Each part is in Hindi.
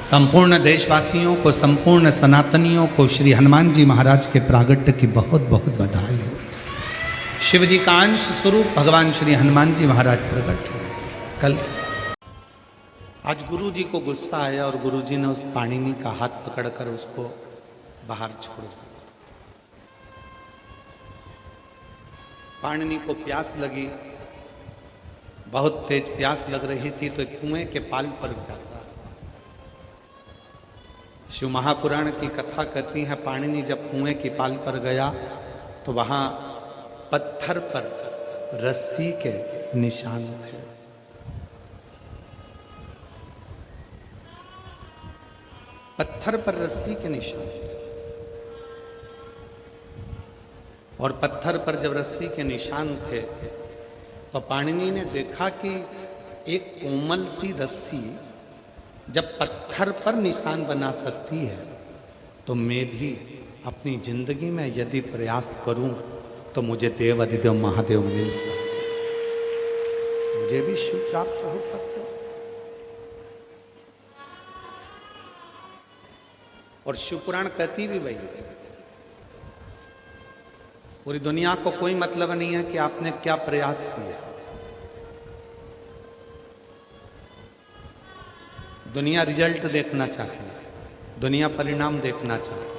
संपूर्ण देशवासियों को, संपूर्ण सनातनियों को श्री हनुमान जी महाराज के प्रागट्य की बहुत बहुत बधाई हो। शिव जी का अंश स्वरूप भगवान श्री हनुमान जी महाराज प्रकट हुए कल। आज गुरु जी को गुस्सा आया और गुरु जी ने उस पाणिनि का हाथ पकड़कर उसको बाहर छोड़ दिया। पाणिनि को प्यास लगी, बहुत तेज प्यास लग रही थी, तो एक कुएं के पाल पर जाता। शिव महापुराण की कथा कहती है, पाणिनि जब कुएं की पाल पर गया तो वहां पत्थर पर रस्सी के निशान थे। पत्थर पर रस्सी के निशान थे। और पत्थर पर जब रस्सी के निशान थे तो पाणिनि ने देखा कि एक कोमल सी रस्सी जब पत्थर पर निशान बना सकती है तो मैं भी अपनी जिंदगी में यदि प्रयास करूं तो मुझे देव अधिदेव महादेव मिल सकते, मुझे भी शिव प्राप्त हो सकते। और शिव पुराण कहती भी वही है। पूरी दुनिया को कोई मतलब नहीं है कि आपने क्या प्रयास किया। दुनिया रिजल्ट देखना चाहती है, दुनिया परिणाम देखना चाहती है।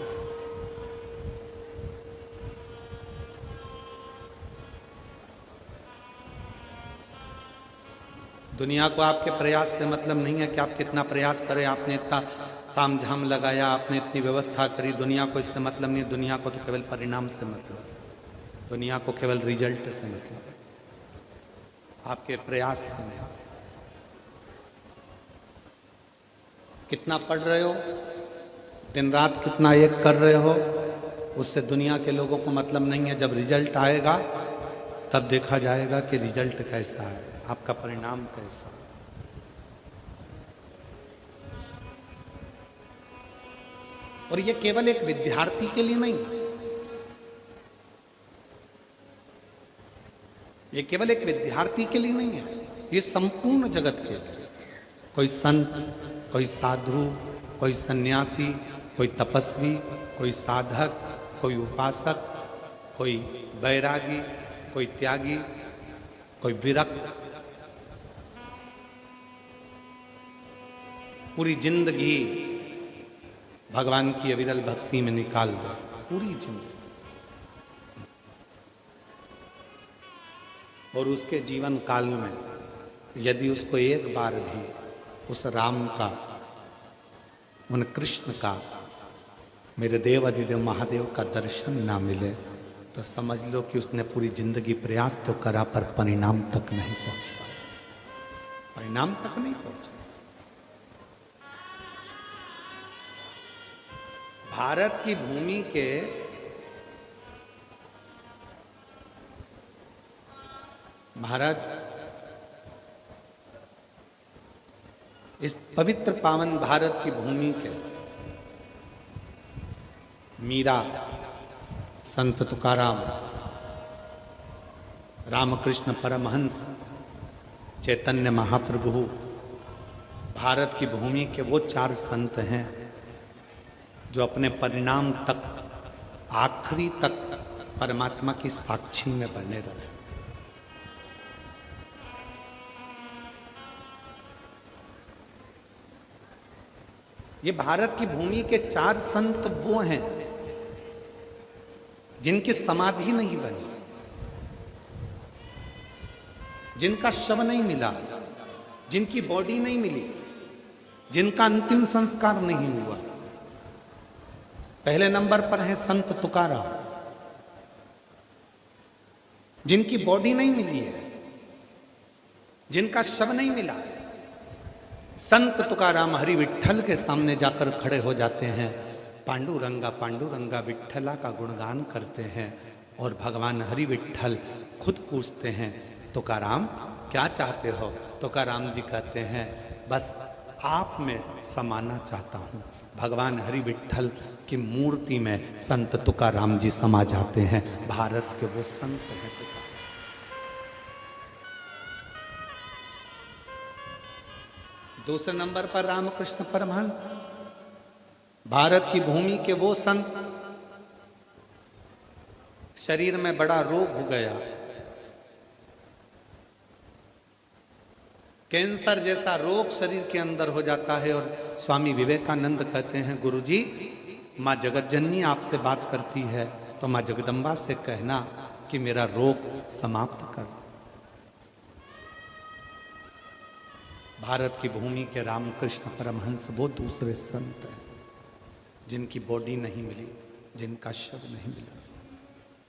दुनिया को आपके प्रयास से मतलब नहीं है कि आप कितना प्रयास करें, आपने इतना ताम झाम लगाया, आपने इतनी व्यवस्था करी। दुनिया को इससे मतलब नहीं, दुनिया को तो केवल परिणाम से मतलब, दुनिया को केवल रिजल्ट से मतलब, आपके प्रयास से नहीं। कितना पढ़ रहे हो, दिन रात कितना एक कर रहे हो, उससे दुनिया के लोगों को मतलब नहीं है। जब रिजल्ट आएगा तब देखा जाएगा कि रिजल्ट कैसा है, आपका परिणाम कैसा है। और ये केवल एक विद्यार्थी के लिए नहीं, ये केवल एक विद्यार्थी के लिए नहीं है, ये संपूर्ण जगत के लिए। कोई संत, कोई साधु, कोई सन्यासी, कोई तपस्वी, कोई साधक, कोई उपासक, कोई बैरागी, कोई त्यागी, कोई विरक्त, पूरी जिंदगी भगवान की अविरल भक्ति में निकाल दे, पूरी जिंदगी। और उसके जीवन काल में यदि उसको एक बार भी उस राम का, उन कृष्ण का, मेरे देव अधिदेव महादेव का दर्शन ना मिले तो समझ लो कि उसने पूरी जिंदगी प्रयास तो करा पर परिणाम तक नहीं पहुंच पाया, परिणाम तक नहीं पहुंचा। भारत की भूमि के महाराज, इस पवित्र पावन भारत की भूमि के मीरा, संत तुकाराम, रामकृष्ण परमहंस, चैतन्य महाप्रभु, भारत की भूमि के वो 4 संत हैं जो अपने परिणाम तक, आखिरी तक परमात्मा की साक्षी में बने रहे। ये भारत की भूमि के 4 संत वो हैं जिनकी समाधि नहीं बनी, जिनका शव नहीं मिला, जिनकी बॉडी नहीं मिली, जिनका अंतिम संस्कार नहीं हुआ। पहले नंबर पर है संत तुकाराम, जिनकी बॉडी नहीं मिली है, जिनका शव नहीं मिला। संत तुकाराम हरि विठ्ठल के सामने जाकर खड़े हो जाते हैं, पांडुरंगा पांडुरंगा विठ्ठला का गुणगान करते हैं और भगवान हरि विठ्ठल खुद पूछते हैं, तुकाराम क्या चाहते हो? तुकाराम जी कहते हैं, बस आप में समाना चाहता हूँ। भगवान हरि विठ्ठल की मूर्ति में संत तुकाराम जी समा जाते हैं। भारत के वो संत हैं तुकाराम। दूसरे नंबर पर रामकृष्ण परमहंस, भारत की भूमि के वो संत, शरीर में बड़ा रोग हो गया, कैंसर जैसा रोग शरीर के अंदर हो जाता है, और स्वामी विवेकानंद कहते हैं गुरुजी, माँ जगत जननी आपसे बात करती है तो माँ जगदम्बा से कहना कि मेरा रोग समाप्त कर दो। भारत की भूमि के रामकृष्ण परमहंस वो दूसरे संत हैं जिनकी बॉडी नहीं मिली, जिनका शव नहीं मिला,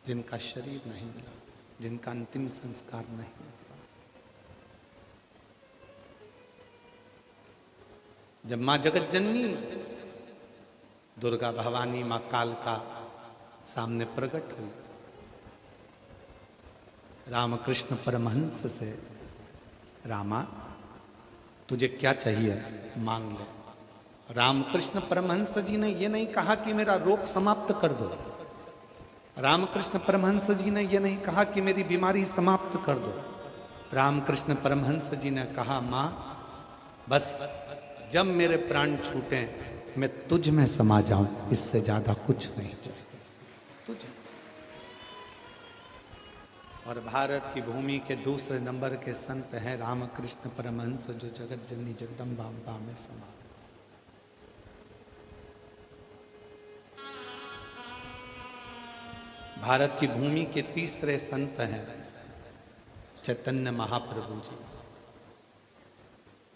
जिनका शरीर नहीं मिला, जिनका अंतिम संस्कार नहीं मिला। जब माँ जगत जननी दुर्गा भवानी माँ कालका सामने प्रकट हुई, रामकृष्ण परमहंस से, रामा तुझे क्या चाहिए मांग ले। रामकृष्ण परमहंस जी ने ये नहीं कहा कि मेरा रोग समाप्त कर दो, रामकृष्ण परमहंस जी ने ये नहीं कहा कि मेरी बीमारी समाप्त कर दो। रामकृष्ण परमहंस जी ने कहा, माँ बस जब मेरे प्राण छूटे मैं तुझ में समा जाऊं, इससे ज्यादा कुछ नहीं चाहिए तुझे। और भारत की भूमि के दूसरे नंबर के संत हैं रामकृष्ण परमहंस, जो जगत जननी जगदम्बा अम्बा में समा। भारत की भूमि के तीसरे संत हैं चैतन्य महाप्रभु जी,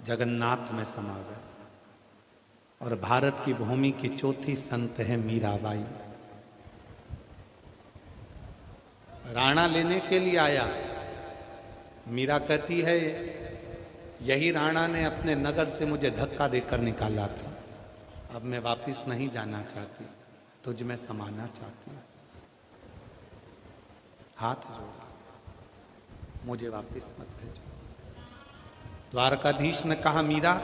जगन्नाथ में समा गए। और भारत की भूमि की चौथी संत है मीराबाई। राणा लेने के लिए आया, मीरा कहती है यही राणा ने अपने नगर से मुझे धक्का देकर निकाला था, अब मैं वापस नहीं जाना चाहती, तुझ में समाना चाहती हूँ, हाथ जोड़ा, मुझे वापस मत भेजो। द्वारकाधीश ने कहा, मीरा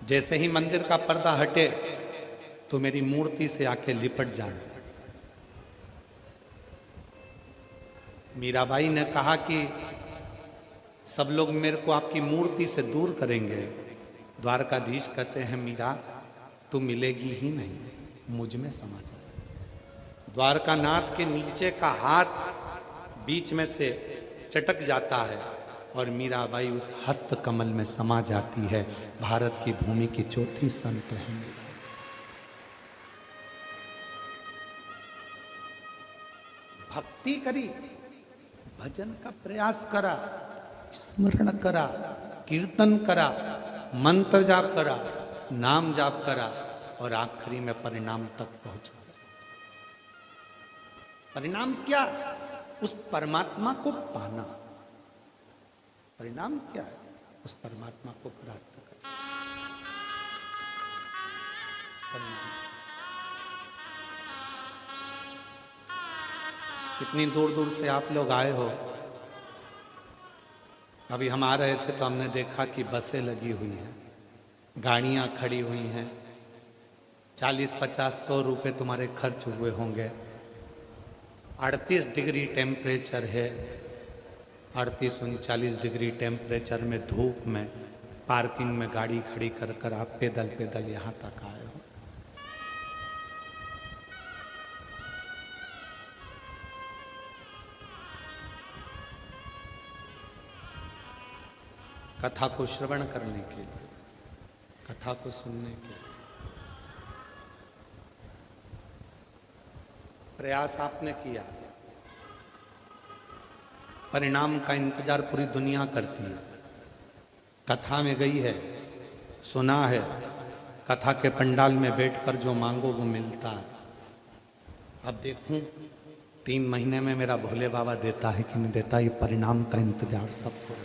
जैसे ही मंदिर का पर्दा हटे तो मेरी मूर्ति से आके लिपट जाना। मीराबाई ने कहा कि सब लोग मेरे को आपकी मूर्ति से दूर करेंगे। द्वारकाधीश कहते हैं, मीरा तू मिलेगी ही नहीं, मुझ में समा जा। द्वारकानाथ के नीचे का हाथ बीच में से चटक जाता है और मीराबाई उस हस्त कमल में समा जाती है। भारत की भूमि की चौथी संत है। भक्ति करी, भजन का प्रयास करा, स्मरण करा, कीर्तन करा, मंत्र जाप करा, नाम जाप करा, और आखिरी में परिणाम तक पहुंचा। परिणाम क्या? उस परमात्मा को पाना। परिणाम क्या है? उस परमात्मा को प्राप्त करना। कितनी दूर दूर से आप लोग आए हो। अभी हम आ रहे थे तो हमने देखा कि बसें लगी हुई हैं, गाड़ियां खड़ी हुई हैं, 40, 50, 100 रुपये तुम्हारे खर्च हुए होंगे। 38 डिग्री टेम्परेचर है, 38-39 डिग्री टेम्परेचर में धूप में पार्किंग में गाड़ी खड़ी कर कर आप पैदल पैदल यहाँ तक आए हो। कथा को श्रवण करने के लिए, कथा को सुनने के लिए प्रयास आपने किया। परिणाम का इंतजार पूरी दुनिया करती है। कथा में गई है, सुना है, कथा के पंडाल में बैठकर जो मांगो वो मिलता है। अब देखूं 3 महीने में मेरा भोले बाबा देता है कि नहीं देता, ये परिणाम का इंतजार सबको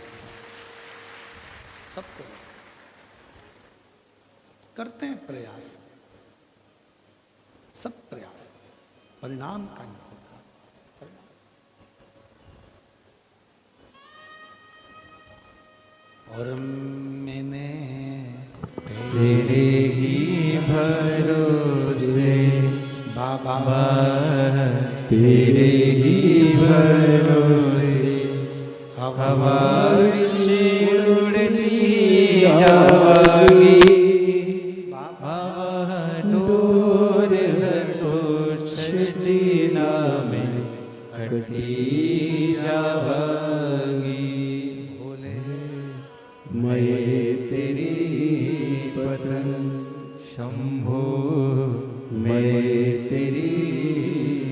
सबको करते हैं प्रयास, सब प्रयास, परिणाम का इंतजार। और मैंने तेरे ही भरोसे बाबा, तेरे ही भरोसे हवा उड़नी जावा, शंभो मैं तेरी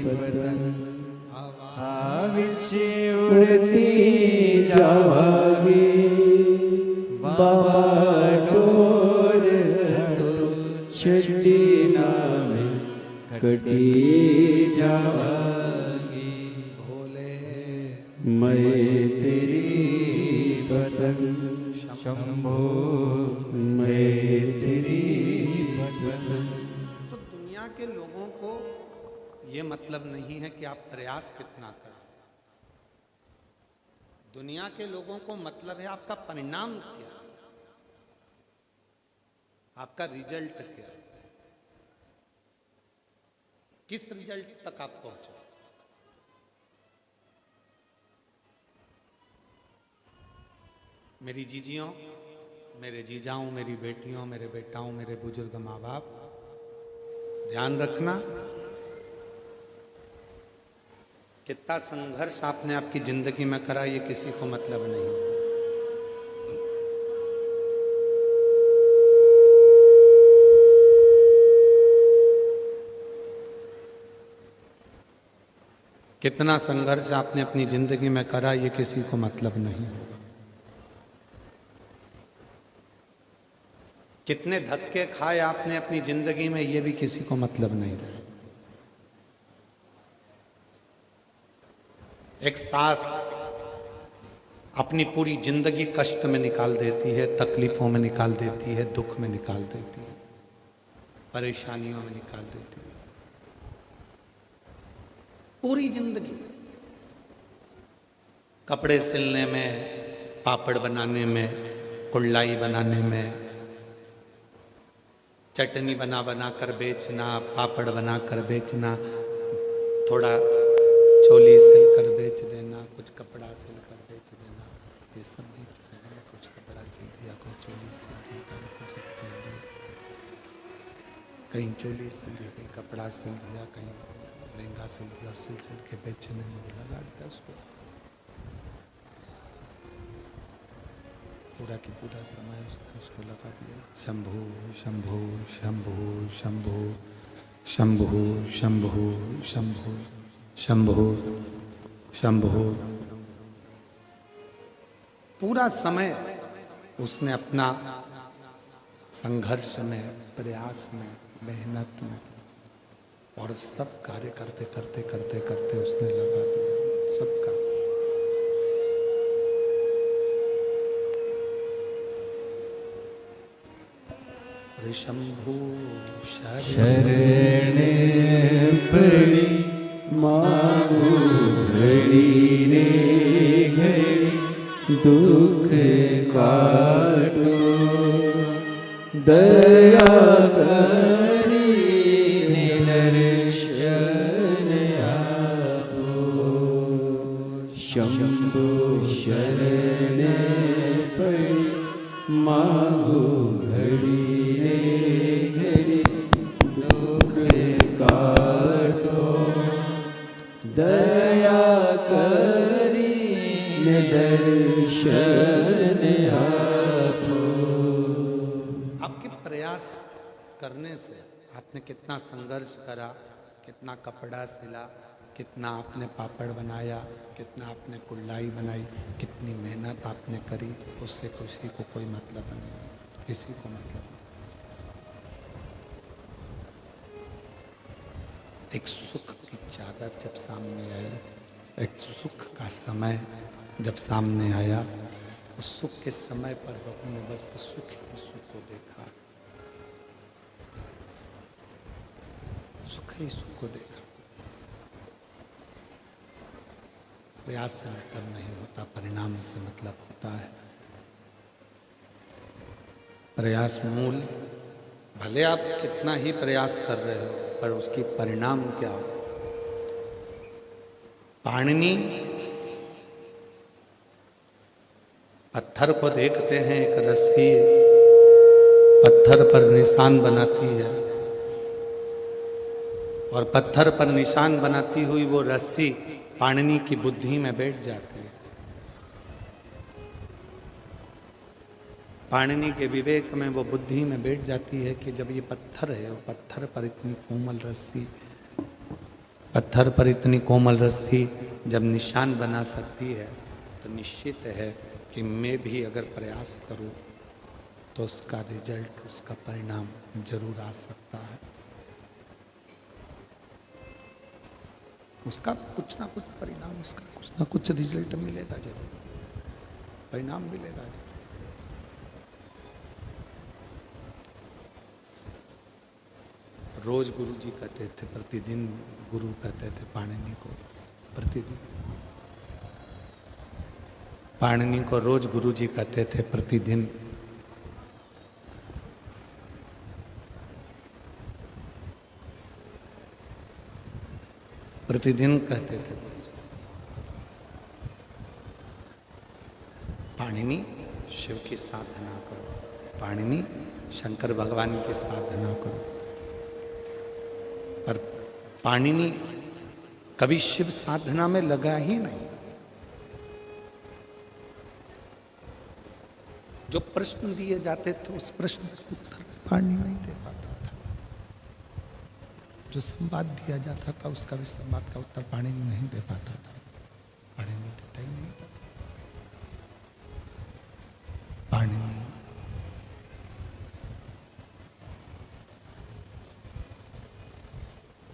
पतंग विच उड़ती जावागी बाबा डोर तो छड़ी नाम कटी जावागी भोले मैं तेरी पतंग शंभो मैं तेरी पतंग। तो दुनिया के लोगों को ये मतलब नहीं है कि आप प्रयास कितना करें, दुनिया के लोगों को मतलब है आपका परिणाम क्या, आपका रिजल्ट क्या, किस रिजल्ट तक आप पहुंचे। मेरी जीजियों, मेरे जीजाओं, मेरी बेटियों, मेरे बेटाओं, मेरे बुजुर्ग माँ बाप, ध्यान रखना कितना संघर्ष आपने आपकी जिंदगी में करा ये किसी को मतलब नहीं। कितना संघर्ष आपने अपनी जिंदगी में करा ये किसी को मतलब नहीं। कितने धक्के खाए आपने अपनी जिंदगी में ये भी किसी को मतलब नहीं रहा। एक सास अपनी पूरी जिंदगी कष्ट में निकाल देती है, तकलीफों में निकाल देती है, दुख में निकाल देती है, परेशानियों में निकाल देती है, पूरी जिंदगी कपड़े सिलने में, पापड़ बनाने में, कुल्लाई बनाने में, चटनी बना बना कर बेचना, पापड़ बना कर बेचना, थोड़ा चोली सिल कर बेच देना, कुछ कपड़ा सिल कर बेच देना, ये सब बेच देना। कुछ कपड़ा सिल दिया, कोई चोली सिल दी, कहीं कुछ सिल दी, कहीं चोली सिल दी, कहीं कपड़ा सिल दिया, कहीं लहंगा सिल दिया और सिल सिल के बेचने में लगा दिया उसको। पूरा की पूरा समय उसने उसको लगा दिया। शंभु शंभु शंभु शंभु शंभु शंभु शंभु शंभु शंभु। पूरा समय उसने अपना संघर्ष में, प्रयास में, मेहनत में और सब कार्य करते करते करते करते उसने लगा दिया सबका। शंभु शरण पड़ी मांगू घड़ी रे घड़ी दुख काटो दया करी निदर्शन आपो शंभु शरण पड़ी मांगू घड़ी दया करी दर्शन आपो। आपके प्रयास करने से आपने कितना संघर्ष करा, कितना कपड़ा सिला, कितना आपने पापड़ बनाया, कितना आपने कुल्लाई बनाई, कितनी मेहनत आपने करी, उससे किसी को कोई मतलब नहीं, किसी को मतलब नहीं। एक सुख की चादर जब सामने आई, एक सुख का समय जब सामने आया, उस सुख के समय पर बहू ने बस सुख ही सुख को देखा, सुख ही सुख को देखा। प्रयास से मतलब नहीं होता, परिणाम से मतलब होता है। प्रयास मूल, भले आप कितना ही प्रयास कर रहे हो पर उसकी परिणाम क्या हो। पाणिनि पत्थर को देखते हैं, एक रस्सी पत्थर पर निशान बनाती है और पत्थर पर निशान बनाती हुई वो रस्सी पाणिनि की बुद्धि में बैठ जाती है। पाणिनि के विवेक में वो बुद्धि में बैठ जाती है कि जब ये पत्थर है, वो पत्थर पर इतनी कोमल रस्सी, पत्थर पर इतनी कोमल रस्सी जब निशान बना सकती है, तो निश्चित है कि मैं भी अगर प्रयास करूं तो उसका रिजल्ट, उसका परिणाम जरूर आ सकता है। उसका कुछ ना कुछ परिणाम, उसका कुछ ना कुछ रिजल्ट मिलेगा जरूर, परिणाम मिलेगा जरूर। रोज गुरु जी कहते थे, प्रतिदिन गुरु कहते थे पाणिनि को, प्रतिदिन पाणिनि को रोज गुरु जी कहते थे, प्रतिदिन। प्रतिदिन कहते थे पाणिनि शिव की साधना करो, पाणिनि शंकर भगवान की साधना करो। पर पाणिनि कभी शिव साधना में लगा ही नहीं। जो प्रश्न दिए जाते थे उस प्रश्न का उत्तर पाणिनि नहीं दे पाता था। जो संवाद दिया जाता था उसका भी संवाद का उत्तर पाणिनि नहीं दे पाता था। पाणिनि देता ही नहीं था। पाणिनि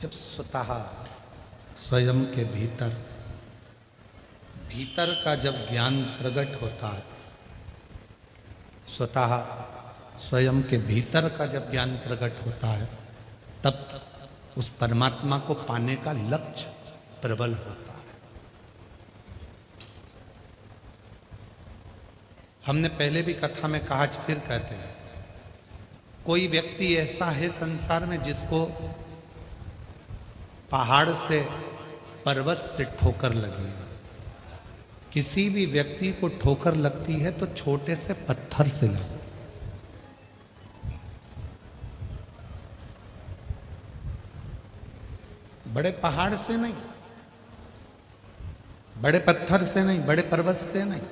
जब स्वतः स्वयं के भीतर का जब ज्ञान प्रकट होता है, स्वतः स्वयं के भीतर का जब ज्ञान प्रकट होता है, तब उस परमात्मा को पाने का लक्ष्य प्रबल होता है। हमने पहले भी कथा में कहा, आज फिर कहते हैं, कोई व्यक्ति ऐसा है संसार में जिसको पहाड़ से, पर्वत से ठोकर लगी। किसी भी व्यक्ति को ठोकर लगती है तो छोटे से पत्थर से लगती, बड़े पहाड़ से नहीं, बड़े पत्थर से नहीं, बड़े पर्वत से नहीं।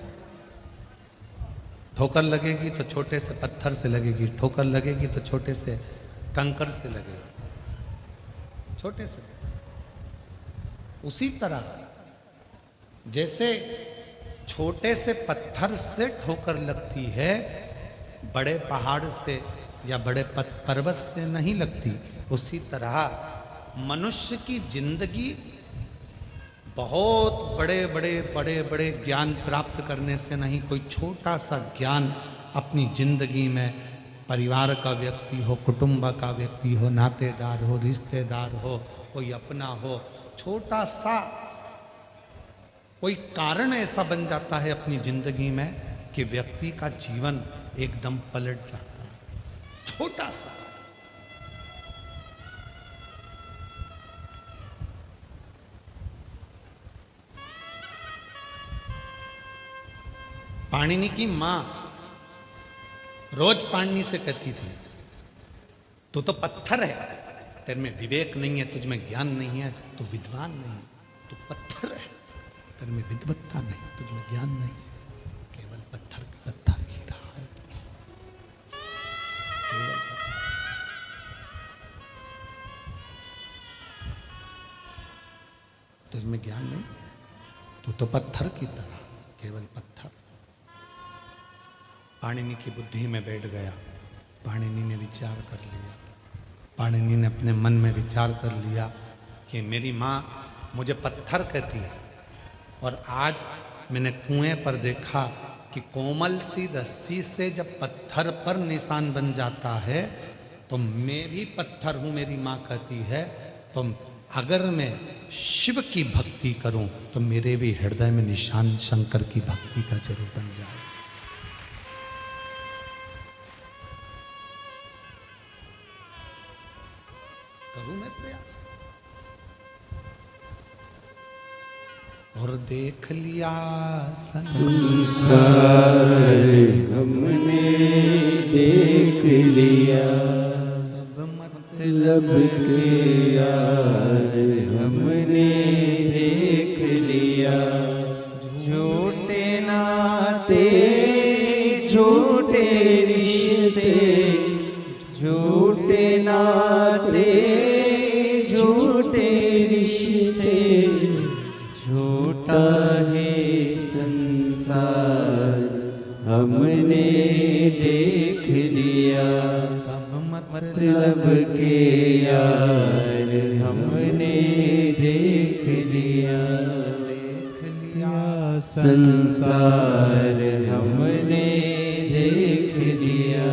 ठोकर लगेगी तो छोटे से पत्थर से लगेगी, ठोकर लगेगी तो छोटे से कंकर से लगेगी, छोटे से। उसी तरह जैसे छोटे से पत्थर से ठोकर लगती है, बड़े पहाड़ से या बड़े पर्वत से नहीं लगती, उसी तरह मनुष्य की जिंदगी बहुत बड़े बड़े ज्ञान प्राप्त करने से नहीं, कोई छोटा सा ज्ञान अपनी जिंदगी में, परिवार का व्यक्ति हो, कुटुंब का व्यक्ति हो, नातेदार हो, रिश्तेदार हो, कोई अपना हो, छोटा सा कोई कारण ऐसा बन जाता है अपनी जिंदगी में कि व्यक्ति का जीवन एकदम पलट जाता है। छोटा सा। पाणिनि की मां रोज पाणिनि से कहती थी, तू तो पत्थर है, तेरे में विवेक नहीं है, तुझ में ज्ञान नहीं है, तू विद्वान नहीं, तू पत्थर है, तेरे में विद्वत्ता नहीं, तुझ में ज्ञान नहीं, केवल पत्थर का पत्थर ही रहा है, केवल तुझ में ज्ञान नहीं है, तू तो पत्थर की तरह, केवल पत्थर। पाणिनि की बुद्धि में बैठ गया। पाणिनि ने विचार कर लिया, पाणिनि ने अपने मन में विचार कर लिया कि मेरी माँ मुझे पत्थर कहती है, और आज मैंने कुएं पर देखा कि कोमल सी रस्सी से जब पत्थर पर निशान बन जाता है तो मैं भी पत्थर हूँ, मेरी माँ कहती है। तो अगर मैं शिव की भक्ति करूं तो मेरे भी हृदय में निशान शंकर की भक्ति का जरूर बन जाए। करूं मैं प्रयास, और देख लिया संसार हमने देख लिया, सब मतलब के यार हमने देख लिया। झूठे नाते झूठे झूठे नाते झूठे रिश्ते झूठा है संसार हमने देख लिया सब मतलब के यार हमने देख लिया संसार हमने देख लिया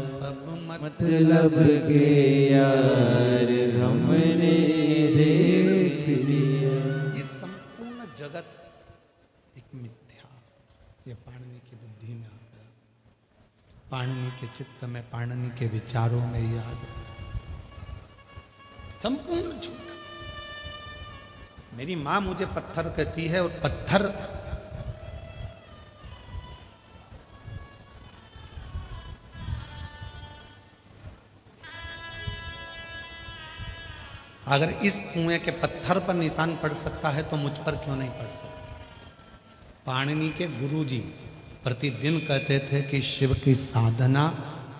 सब मतलब के यार हमने देख लिया। ये संपूर्ण जगत एक मिथ्या, ये पाणिनि की बुद्धि में आ गया, पाणिनि के चित्त में, पाणिनि के विचारों में ये आ गया, संपूर्ण झूठा। मेरी मां मुझे पत्थर कहती है और पत्थर अगर इस कुएं के पत्थर पर निशान पड़ सकता है तो मुझ पर क्यों नहीं पड़ सकता। पाणिनि के गुरुजी प्रतिदिन कहते थे कि शिव की साधना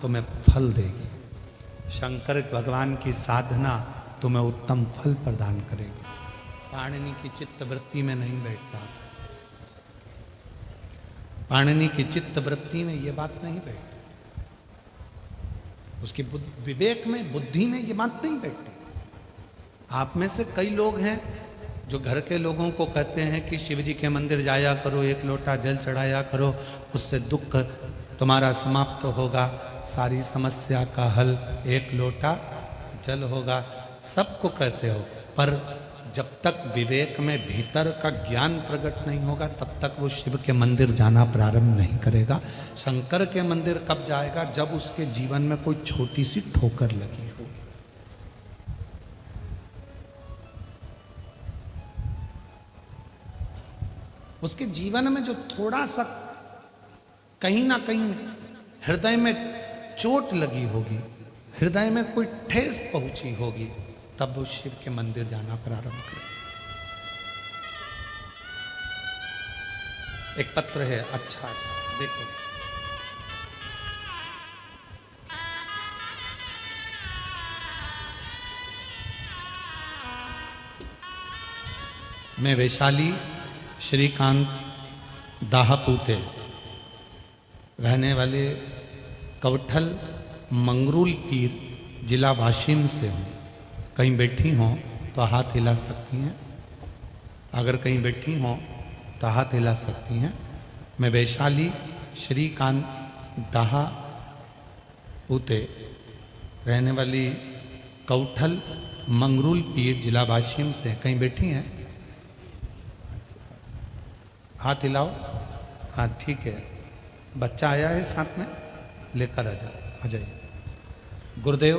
तुम्हें फल देगी, शंकर भगवान की साधना तुम्हें उत्तम फल प्रदान करेगी। पाणिनि की चित्त वृत्ति में नहीं बैठता था, पाणिनि की चित्त वृत्ति में ये बात नहीं बैठती, उसकी विवेक में, बुद्धि में ये बात नहीं बैठती। आप में से कई लोग हैं जो घर के लोगों को कहते हैं कि शिव जी के मंदिर जाया करो, एक लोटा जल चढ़ाया करो, उससे दुख तुम्हारा समाप्त होगा, सारी समस्या का हल एक लोटा जल होगा, सबको कहते हो। पर जब तक विवेक में भीतर का ज्ञान प्रकट नहीं होगा तब तक वो शिव के मंदिर जाना प्रारंभ नहीं करेगा। शंकर के मंदिर कब जाएगा? जब उसके जीवन में कोई छोटी सी ठोकर लगी होगी। उसके जीवन में जो थोड़ा सा कहीं ना कहीं हृदय में चोट लगी होगी, हृदय में कोई ठेस पहुंची होगी, तब वो शिव के मंदिर जाना प्रारंभ करे। एक पत्र है, अच्छा देखो, मैं वैशाली श्रीकांत दाहापूते रहने वाले कवठल मंगरूल पीर जिला वाशिम से हूँ। कहीं बैठी हों तो हाथ हिला सकती हैं, अगर कहीं बैठी हों तो हाथ हिला सकती हैं। मैं वैशाली श्रीकांत दाहापूते रहने वाली कवठल मंगरूल पीर जिला वाशिम से, कहीं बैठी हैं? हाथ हिलाओ। हाँ ठीक है, बच्चा आया है साथ में, लेकर आ जाइए। गुरुदेव,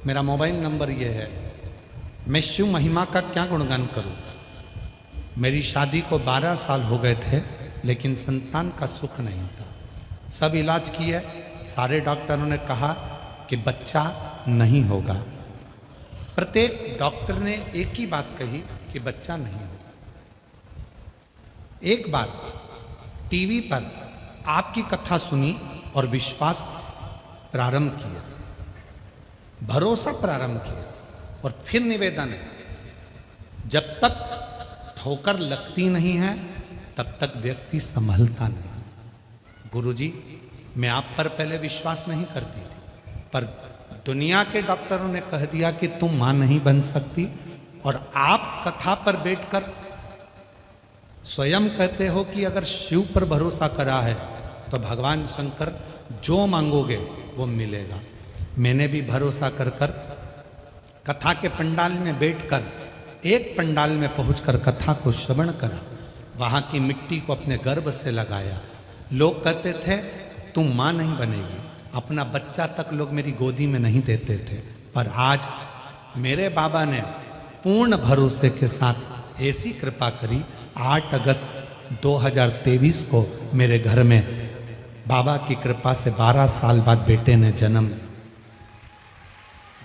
मेरा मोबाइल नंबर ये है। मैं शिव महिमा का क्या गुणगान करूं? मेरी शादी को 12 साल हो गए थे लेकिन संतान का सुख नहीं था। सब इलाज किए, सारे डॉक्टरों ने कहा कि बच्चा नहीं होगा। प्रत्येक डॉक्टर ने एक ही बात कही कि बच्चा नहीं होगा। एक बार टीवी पर आपकी कथा सुनी और विश्वास प्रारंभ किया, भरोसा प्रारंभ किया, और फिर निवेदन है, जब तक ठोकर लगती नहीं है तब तक व्यक्ति संभलता नहीं। गुरुजी, मैं आप पर पहले विश्वास नहीं करती थी, पर दुनिया के डॉक्टरों ने कह दिया कि तुम मां नहीं बन सकती, और आप कथा पर बैठकर स्वयं कहते हो कि अगर शिव पर भरोसा करा है तो भगवान शंकर जो मांगोगे वो मिलेगा। मैंने भी भरोसा कर कर कथा के पंडाल में बैठकर, एक पंडाल में पहुंचकर कथा को श्रवण करा, वहां की मिट्टी को अपने गर्भ से लगाया। लोग कहते थे तुम मां नहीं बनेगी, अपना बच्चा तक लोग मेरी गोदी में नहीं देते थे, पर आज मेरे बाबा ने पूर्ण भरोसे के साथ ऐसी कृपा करी। 8 अगस्त 2023 को मेरे घर में बाबा की कृपा से 12 साल बाद बेटे ने जन्म लिया।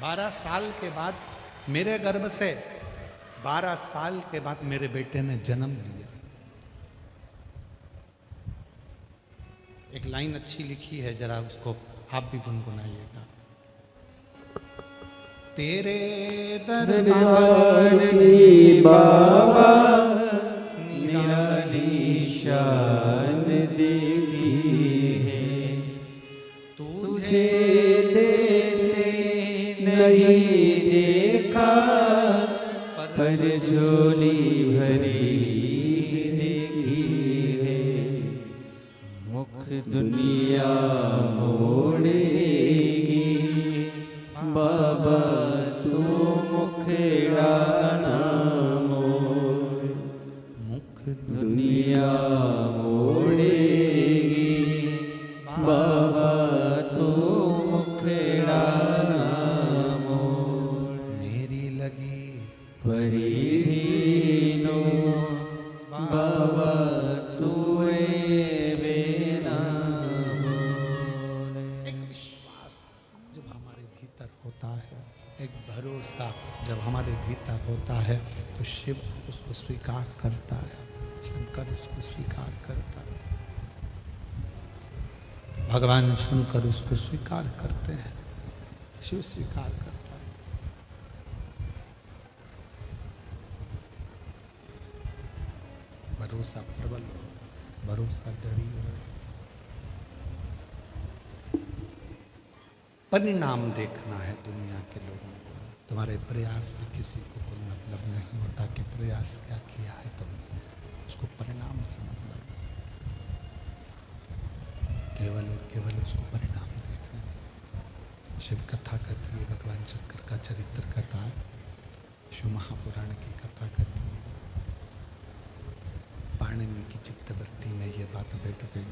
12 साल के बाद मेरे गर्भ से 12 साल के बाद मेरे बेटे ने जन्म लिया। एक लाइन अच्छी लिखी है, जरा उसको आप भी गुनगुनाइएगा। तेरे दरबार की बाबा निराली शान देखी है। तुझे देते नहीं देखा, पर झोली भरी देखी है। मुख दुनिया मोड़ेगी बाबा, तू मुखड़ा ना मोड़। मुख दुनिया मोड़ेगी बाबा, तू मुखड़ा ना मोड़। मेरी लगी परीनो बाबा, तू बेना मोड़। एक विश्वास जब हमारे भीतर होता है, एक भरोसा जब हमारे भीतर होता है, तो शिव उसको स्वीकार करता है, शंकर उसको स्वीकार करता है, भगवान शंकर उसको स्वीकार करते हैं, शिव स्वीकार करता है। भरोसा प्रबल हो, भरोसा दृढ़ हो। परिणाम देखना है दुनिया के लोगों को। तुम्हारे प्रयास से किसी को कोई मतलब नहीं होता कि प्रयास क्या किया है तुमने, उसको परिणाम से मतलब, केवल और केवल उसको परिणाम देखना है। शिव कथा कहती है, भगवान शंकर का चरित्र कथा, शिव महापुराण की कथा कहती है। पाणिनि की चित्तवृत्ति में ये बात बैठ गई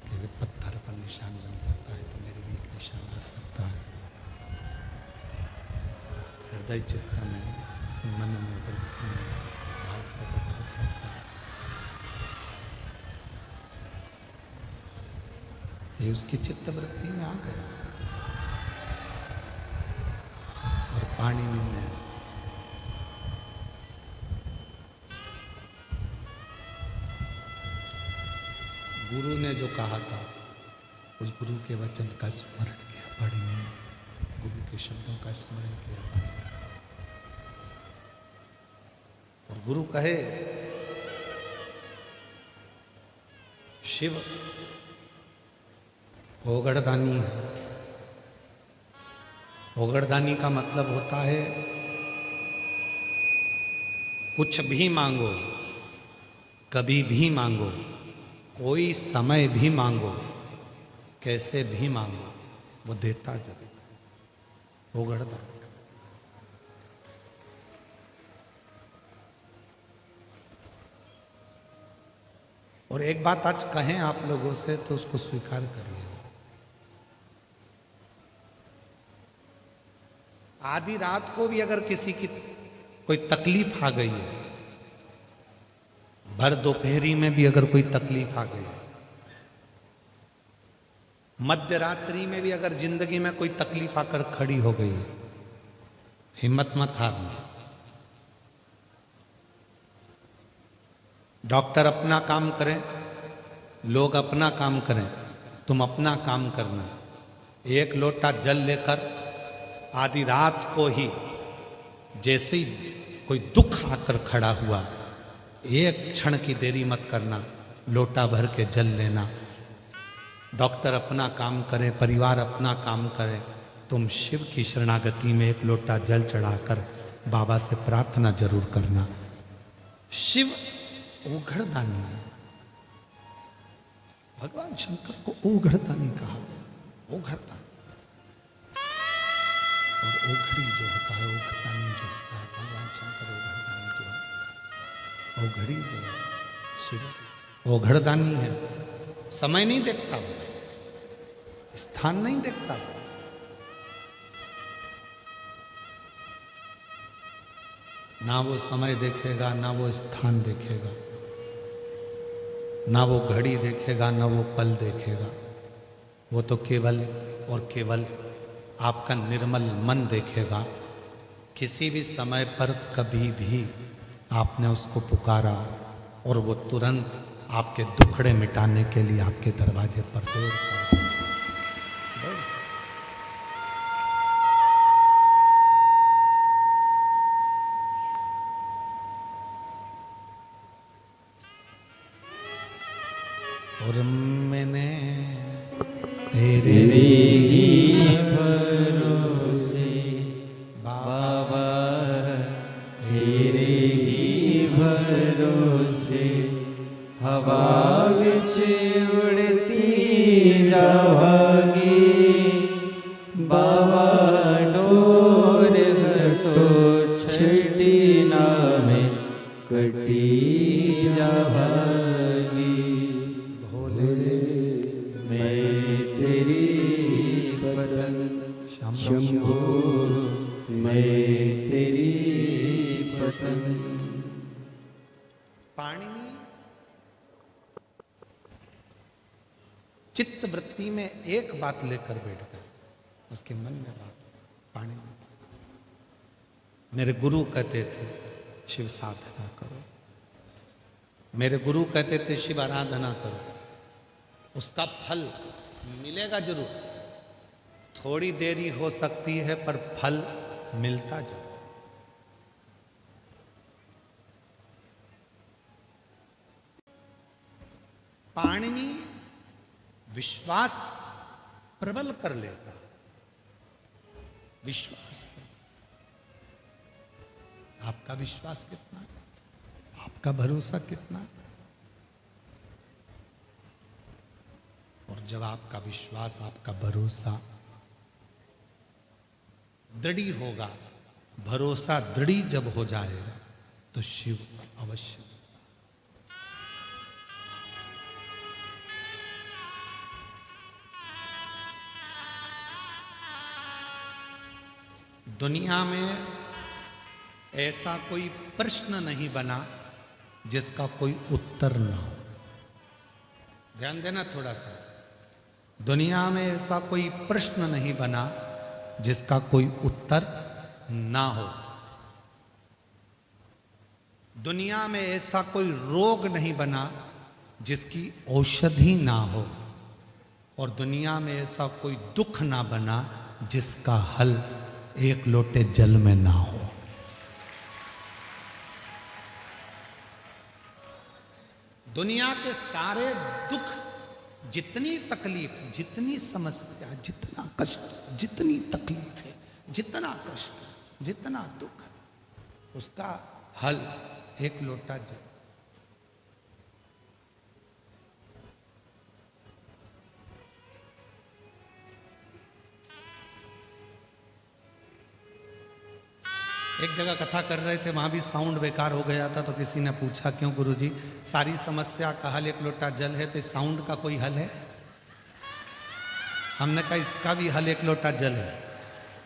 कि पत्थर पर निशान बन सकता है तो मेरे भी एक निशान आ सकता है। हृदय चित्त में, मन में, वृत्ति में भाव प्रकट हो सकता है। ये उसकी चित्तवृत्ति में आ गया। और पाणिनि ने गुरु ने जो कहा था, उस गुरु के वचन का स्मरण किया पाणिनि ने, गुरु के शब्दों का स्मरण किया पाणिनि। और गुरु कहे, शिव ओगड़दानी है। ओगड़दानी का मतलब होता है कुछ भी मांगो, कभी भी मांगो, कोई समय भी मांगो, कैसे भी मांगो, वो देता जरूर। ओगड़दानी। और एक बात आज कहें आप लोगों से तो उसको स्वीकार करिएगा। आधी रात को भी अगर किसी की कोई तकलीफ आ गई है, भर दोपहरी में भी अगर कोई तकलीफ आ गई है, मध्य रात्रि में भी अगर जिंदगी में कोई तकलीफ आकर खड़ी हो गई है, हिम्मत मत हारना। डॉक्टर अपना काम करें, लोग अपना काम करें, तुम अपना काम करना। एक लोटा जल लेकर आधी रात को ही जैसे ही कोई दुख आकर खड़ा हुआ, एक क्षण की देरी मत करना, लोटा भर के जल लेना। डॉक्टर अपना काम करे, परिवार अपना काम करे, तुम शिव की शरणागति में एक लोटा जल चढ़ाकर बाबा से प्रार्थना जरूर करना। शिव ओघड़दानी है। भगवान शंकर को ओघड़दानी कहा गया। ओघड़दानी और ओघड़ी जो होता है, ओघड़दानी जो होता है, भगवान शंकर ओघड़दानी जो है, ओघड़ी जो है, शिव ओघड़दानी है। समय नहीं देखता वो, स्थान नहीं देखता वो। ना वो समय देखेगा, ना वो स्थान देखेगा, ना वो घड़ी देखेगा, ना वो पल देखेगा। वो तो केवल और केवल आपका निर्मल मन देखेगा। किसी भी समय पर कभी भी आपने उसको पुकारा और वो तुरंत आपके दुखड़े मिटाने के लिए आपके दरवाजे पर दौड़ कर। और मैंने तेरे तेरे ही भरोसे बाबा, तेरे ही भरोसे हवा विच उड़ती जावांगी बाबा, डोर तो छड़ी नामे कटी जावांगी भोले मैं तेरी पतंग शंभो, मैं तेरी पतंग। पाणिनि चित्त वृत्ति में एक बात लेकर बैठ गए, उसके मन में बात पाणिनि, मेरे गुरु कहते थे शिव साधना करो, मेरे गुरु कहते थे शिव आराधना करो, उसका फल मिलेगा जरूर, थोड़ी देरी हो सकती है पर फल मिलता जरूर। पाणिनि विश्वास प्रबल कर लेता, विश्वास। आपका विश्वास कितना है? आपका भरोसा कितना है? और जब आपका विश्वास, आपका भरोसा दृढ़ होगा, भरोसा दृढ़ जब हो जाएगा तो शिव अवश्य। दुनिया में ऐसा कोई प्रश्न नहीं बना जिसका कोई उत्तर ना हो। ध्यान देना थोड़ा सा, दुनिया में ऐसा कोई प्रश्न नहीं बना जिसका कोई उत्तर ना हो। दुनिया में ऐसा कोई रोग नहीं बना जिसकी औषधि ना हो, और दुनिया में ऐसा कोई दुख ना बना जिसका हल एक लोटे जल में ना हो। दुनिया के सारे दुख, जितनी तकलीफ, जितनी समस्या, जितना कष्ट, जितनी तकलीफ है, जितना कष्ट, जितना दुख, उसका हल एक लोटा जल। एक जगह कथा कर रहे थे, वहां भी साउंड बेकार हो गया था, तो किसी ने पूछा क्यों गुरुजी, सारी समस्या का हल एक लोटा जल है, तो इस साउंड का कोई हल है? हमने कहा इसका भी हल एक लोटा जल है।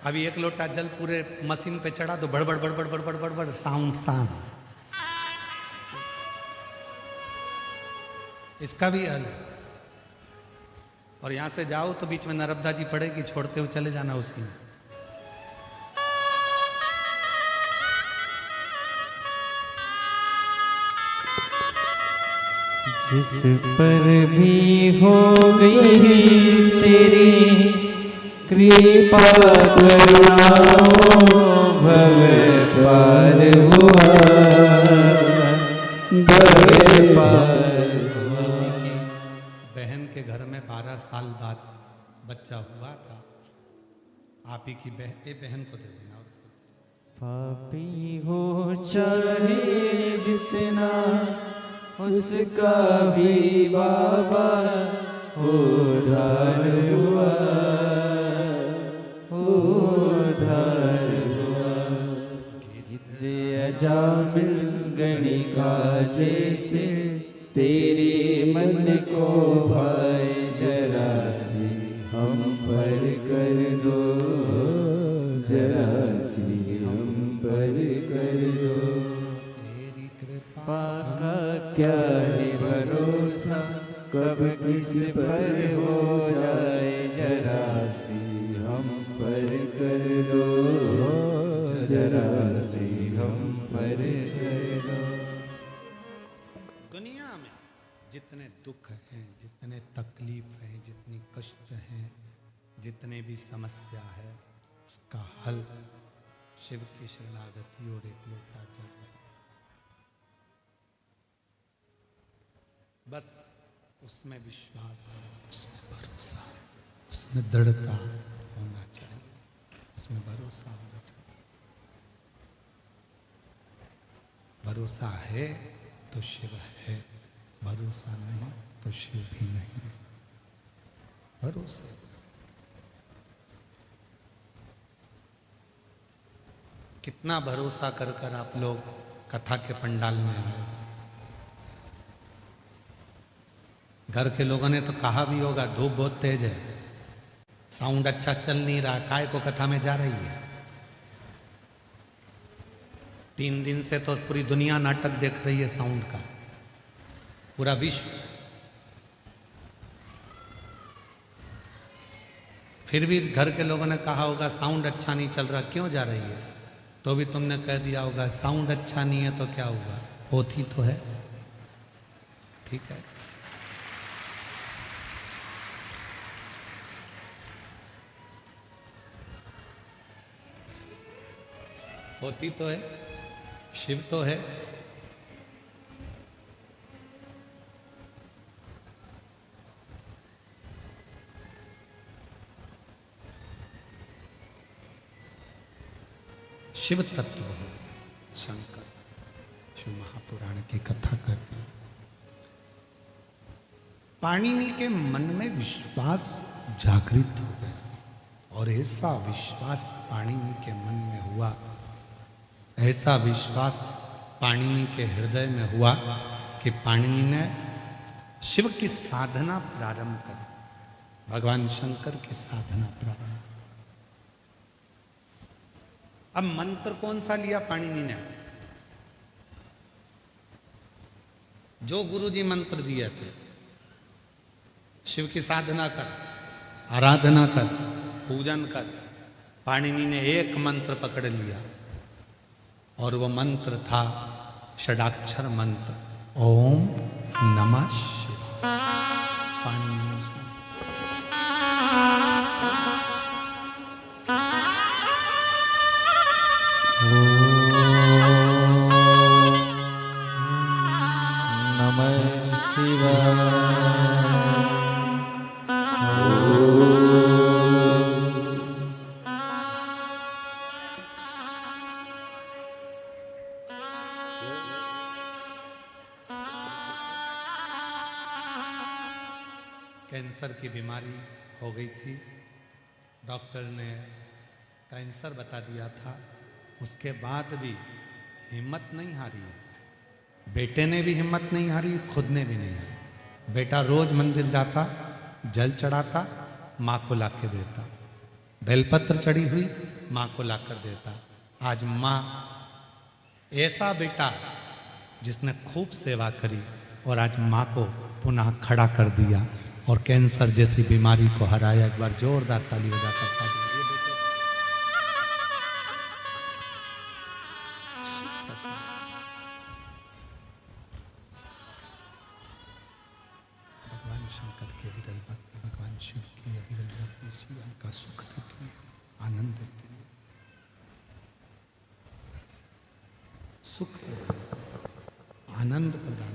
अभी एक लोटा जल पूरे मशीन पे चढ़ा तो बड़बड़ बड़बड़ बड़बड़ बड़बड़ साउंड शांत, इसका भी हल है। और यहां से जाओ तो बीच में नर्मदा जी पड़ेगी, छोड़ते हुए चले जाना उसी में। जिस पर भी हो गई तेरी कृपा करुणा, भव पार हुआ, भव पार हुआ। बहन के घर में 12 साल बाद बच्चा हुआ था। आप ही की बहन को दे देना उसको। पापी हो चाहे जितना, उसका भी बाबा उद्धार हुआ, उद्धार हुआ। अजामिल गणिका जैसे तेरे मन को भाए, जरा सी हम पर कर दो, जरा सी हम पर कर दो। तेरी कृपा पाका क्या है भरोसा, कब किस पर हो जाए, जरा सी हम पर कर दो, जरा सी हम पर कर दो। दुनिया में जितने दुख हैं, जितने तकलीफ हैं, जितनी कष्ट हैं, जितने भी समस्या है, उसका हल शिव की शरणागति और एक लोटा जल। बस उसमें विश्वास, उसमें भरोसा, उसमें दृढ़ता होना चाहिए, उसमें भरोसा होना चाहिए। भरोसा है तो शिव है, भरोसा नहीं तो शिव भी नहीं है। भरोसा कितना भरोसा कर कर आप लोग कथा के पंडाल में आए। घर के लोगों ने तो कहा भी होगा धूप बहुत तेज है, साउंड अच्छा चल नहीं रहा, काय को कथा में जा रही है। 3 दिन से तो पूरी दुनिया नाटक देख रही है साउंड का, पूरा विश्व। फिर भी घर के लोगों ने कहा होगा साउंड अच्छा नहीं चल रहा, क्यों जा रही है? तो भी तुमने कह दिया होगा साउंड अच्छा नहीं है तो क्या होगा, होती तो है। ठीक है, होती तो है, शिव तो है। शिव तत्व हो शंकर, शिव महापुराण की कथा करके पाणिनि के मन में विश्वास जागृत हो गया, और ऐसा विश्वास पाणिनि के मन में हुआ, ऐसा विश्वास पाणिनि के हृदय में हुआ कि पाणिनि ने शिव की साधना प्रारंभ कर, भगवान शंकर की साधना प्रारंभ। अब मंत्र कौन सा लिया पाणिनि ने? जो गुरुजी मंत्र दिए थे, शिव की साधना कर, आराधना कर, पूजन कर। पाणिनि ने एक मंत्र पकड़ लिया, और वो मंत्र था षडाक्षर मंत्र, ओम नमः शिवाय। पाणिनि ने उसमें नमः शिवाय। कैंसर की बीमारी हो गई थी, डॉक्टर ने कैंसर बता दिया था। उसके बाद भी हिम्मत नहीं हारी है, बेटे ने भी हिम्मत नहीं हारी, खुद ने भी नहीं हारी। बेटा रोज मंदिर जाता, जल चढ़ाता, माँ को ला के देता, बेलपत्र चढ़ी हुई माँ को ला कर देता। आज माँ, ऐसा बेटा जिसने खूब सेवा करी, और आज माँ को पुनः खड़ा कर दिया और कैंसर जैसी बीमारी को हराया। एक बार जोरदार ताली बजाकर साथ भगवान शंकर के विरल भक्ति, भगवान शिव की अविरल भक्ति जीवन का सुख देती है, आनंद देती है, सुख प्रदान, आनंद प्रदान।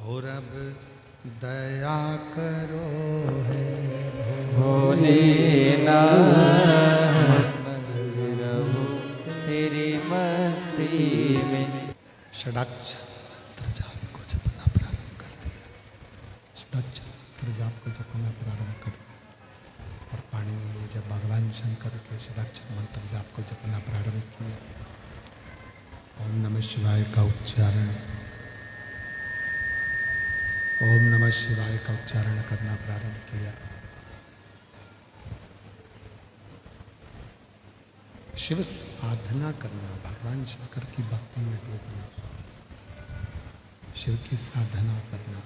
और अब दया करो है भोलेनाथ, मस्त रहो तेरी मस्ती में। षडाक्षर मंत्र जाप को जपना प्रारंभ कर दिया, षडाक्षर मंत्र जाप को जपना प्रारंभ कर दिया। और पाणिनि ने जब भगवान शंकर के षडाक्षर मंत्र जाप को जपना प्रारंभ किया, ओम नमः शिवाय का उच्चारण, ओम नमः शिवाय का उच्चारण करना प्रारंभ किया। शिव साधना करना, भगवान शंकर की भक्ति में डूबना, शिव की साधना करना,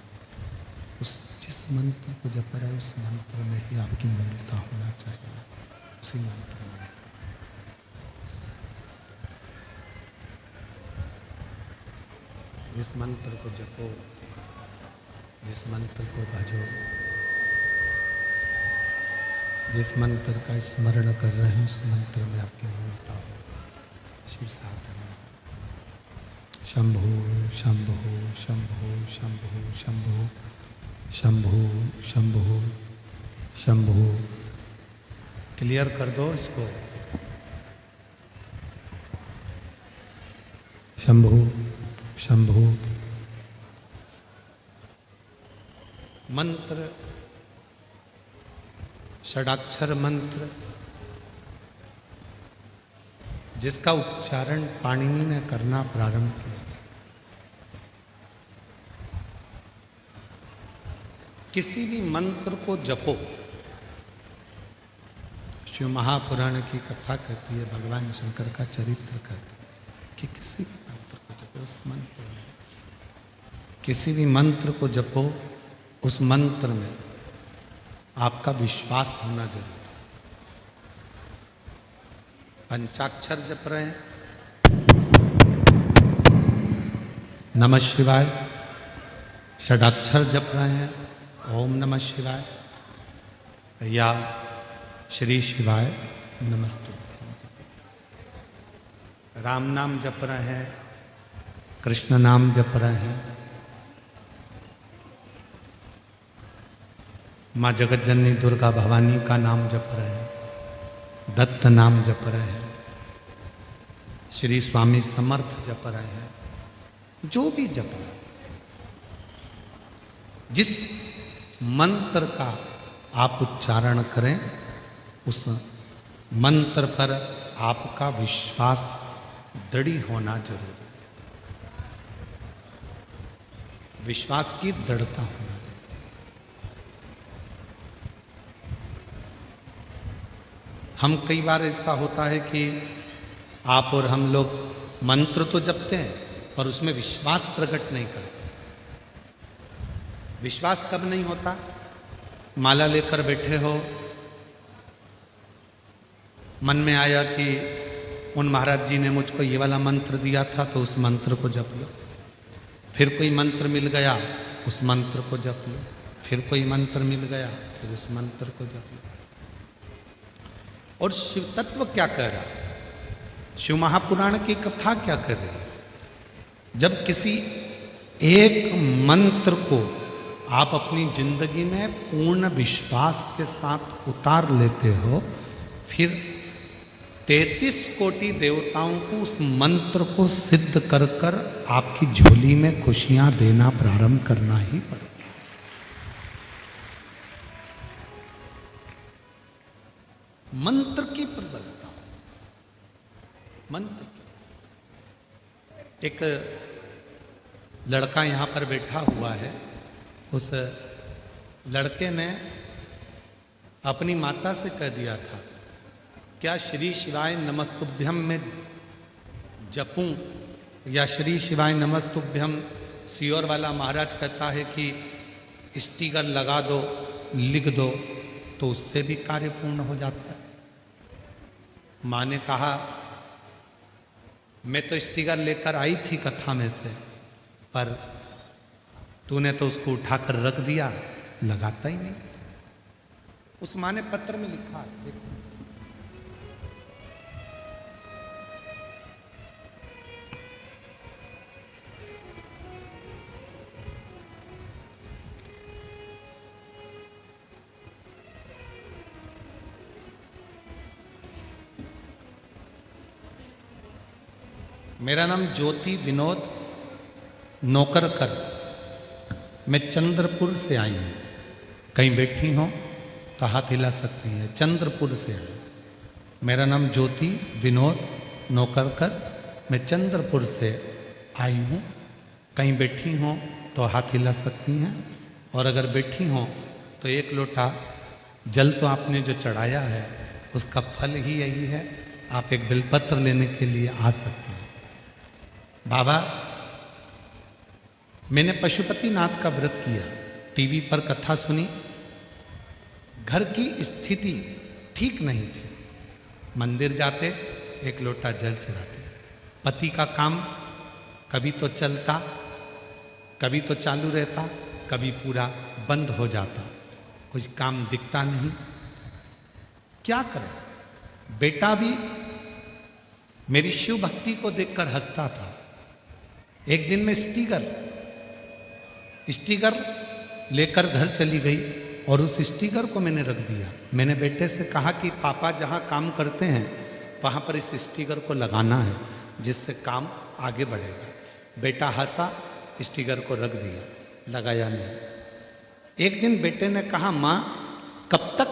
उस जिस मंत्र को जप रहा है उस मंत्र में ही आपकी मूलता होना चाहिए, उसी मंत्र में। जिस मंत्र को जपो, जिस मंत्र को भजो, जिस मंत्र का स्मरण कर रहे हैं उस मंत्र में आपकी मूलता हो, शिव साधना। शंभो शंभो शंभो शंभो शंभो शंभो शंभो शंभो। क्लियर कर दो इसको। शंभो शंभो। मंत्र षडाक्षर मंत्र जिसका उच्चारण पाणिनि ने करना प्रारंभ किया। किसी भी मंत्र को जपो। शिव महापुराण की कथा कहती है, भगवान शंकर का चरित्र कहता है कि किसी भी मंत्र को जपो, उस मंत्र में किसी भी मंत्र को जपो, उस मंत्र में आपका विश्वास होना जरूरी। पंचाक्षर जप रहे हैं, नमः शिवाय। षडाक्षर जप रहे हैं, ओम नमः शिवाय, या श्री शिवाय नमस्तुभ्यं। राम नाम जप रहे हैं, कृष्ण नाम जप रहे हैं, माँ जगत जननी दुर्गा भवानी का नाम जप रहे हैं, दत्त नाम जप रहे हैं, श्री स्वामी समर्थ जप रहे हैं, जो भी जप रहे हैं, जिस मंत्र का आप उच्चारण करें उस मंत्र पर आपका विश्वास दृढ़ होना जरूरी है। विश्वास की दृढ़ता होना जरूरी। हम कई बार ऐसा होता है कि आप और हम लोग मंत्र तो जपते हैं पर उसमें विश्वास प्रकट नहीं करते। विश्वास कब नहीं होता? माला लेकर बैठे हो, मन में आया कि उन महाराज जी ने मुझको ये वाला मंत्र दिया था तो उस मंत्र को जप लो। फिर कोई मंत्र मिल गया, उस मंत्र को जप लो। फिर कोई मंत्र मिल गया, फिर उस मंत्र को जप लो। और शिव तत्व क्या कह रहा है? शिव महापुराण की कथा क्या कर रही है? जब किसी एक मंत्र को आप अपनी जिंदगी में पूर्ण विश्वास के साथ उतार लेते हो, फिर 33 कोटि देवताओं को उस मंत्र को सिद्ध कर कर आपकी झोली में खुशियां देना प्रारंभ करना ही पड़ेगा। मंत्र की प्रबलता, मंत्र की। एक लड़का यहां पर बैठा हुआ है, उस लड़के ने अपनी माता से कह दिया था, क्या श्री शिवाय नमस्तुभ्यम में जपूं या श्री शिवाय नमस्तुभ्यम सियोर वाला महाराज कहता है कि स्टिकर लगा दो, लिख दो, तो उससे भी कार्य पूर्ण हो जाता है। माँ ने कहा, मैं तो स्टिकर लेकर आई थी कथा में से, पर तूने तो उसको उठाकर रख दिया, लगाता ही नहीं। उस माँ ने पत्र में लिखा है, देखो। मेरा नाम ज्योति विनोद नौकरकर, मैं चंद्रपुर से आई हूँ। कहीं बैठी हो तो हाथ हिला सकती है। चंद्रपुर से आई। मेरा नाम ज्योति विनोद नौकरकर, मैं चंद्रपुर से आई हूँ। कहीं बैठी हो तो हाथ हिला सकती हैं। और अगर बैठी हो तो एक लोटा जल तो आपने जो चढ़ाया है उसका फल ही यही है, आप एक बिलपत्र लेने के लिए आ सकते हैं। बाबा, मैंने पशुपतिनाथ का व्रत किया, टीवी पर कथा सुनी, घर की स्थिति ठीक नहीं थी। मंदिर जाते, एक लोटा जल चढ़ाते। पति का काम कभी तो चलता, कभी तो चालू रहता, कभी पूरा बंद हो जाता, कुछ काम दिखता नहीं। क्या करें? बेटा भी मेरी शिव भक्ति को देखकर हंसता था। एक दिन में स्टीकर लेकर घर चली गई और उस स्टीकर को मैंने रख दिया। मैंने बेटे से कहा कि पापा जहाँ काम करते हैं वहाँ पर इस स्टीकर को लगाना है, जिससे काम आगे बढ़ेगा। बेटा हंसा, स्टीकर को रख दिया, लगाया नहीं। एक दिन बेटे ने कहा, माँ कब तक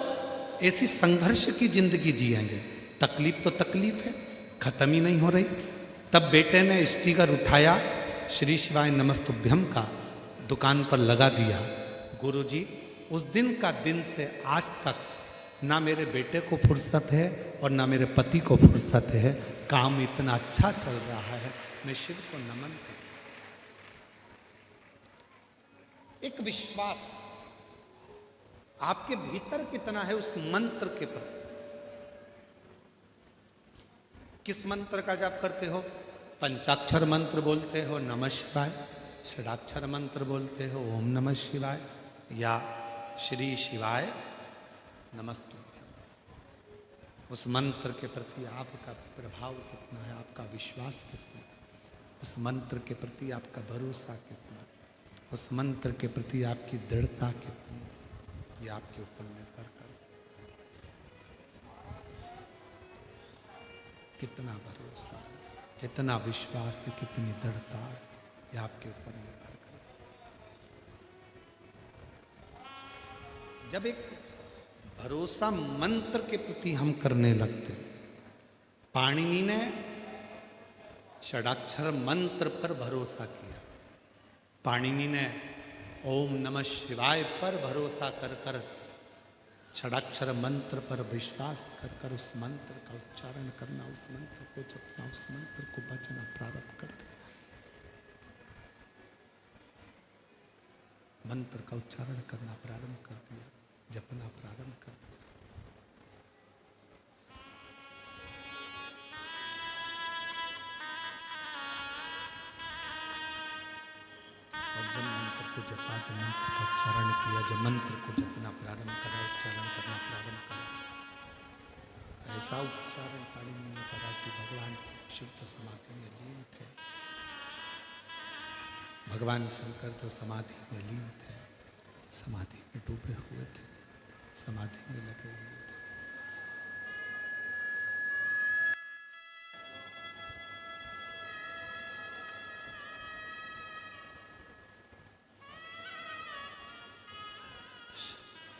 ऐसी संघर्ष की जिंदगी जिएंगे, तकलीफ तो तकलीफ है, खत्म ही नहीं हो रही। तब बेटे ने स्टीकर उठाया, श्री शिवाय नमस्तुभ्यम का दुकान पर लगा दिया। गुरुजी, उस दिन का दिन से आज तक ना मेरे बेटे को फुर्सत है और ना मेरे पति को फुर्सत है। काम इतना अच्छा चल रहा है, मैं शिव को नमन करता हूं। एक विश्वास आपके भीतर कितना है उस मंत्र के प्रति। किस मंत्र का जाप करते हो? पंचाक्षर मंत्र बोलते हो नमः शिवाय, षडाक्षर मंत्र बोलते हो ओम नमः शिवाय, या श्री शिवाय नमस्तुभ्यम। उस मंत्र के प्रति आपका प्रभाव कितना है, आपका विश्वास कितना है, उस मंत्र के प्रति आपका भरोसा कितना है, उस मंत्र के प्रति आपकी दृढ़ता कितनी है, ये आपके ऊपर निर्भर कर। कितना भरोसा है, कितना विश्वास है, कितनी दृढ़ता है, ये आपके ऊपर निर्भर कर। जब एक भरोसा मंत्र के प्रति हम करने लगते, पाणिनि ने षडाक्षर मंत्र पर भरोसा किया। पाणिनि ने ओम नमः शिवाय पर भरोसा कर कर, षडाक्षर मंत्र पर विश्वास कर कर उस मंत्र का उच्चारण करना, उस मंत्र को जपना, उस मंत्र को बचना प्रारंभ कर दिया। मंत्र का उच्चारण करना प्रारंभ कर दिया, जपना प्रारंभ कर दिया। और जब मंत्र को जपा, जब मंत्र का उच्चारण किया, जब मंत्र को जपना प्रारंभ करा, उच्चारण करना प्रारंभ करा, ऐसा उच्चारण पाणिनि ने करा कि भगवान शिव तो समाधि में लीन थे, भगवान शंकर तो समाधि में लीन थे, समाधि में डूबे हुए थे, समाधि में लगे हुए थे।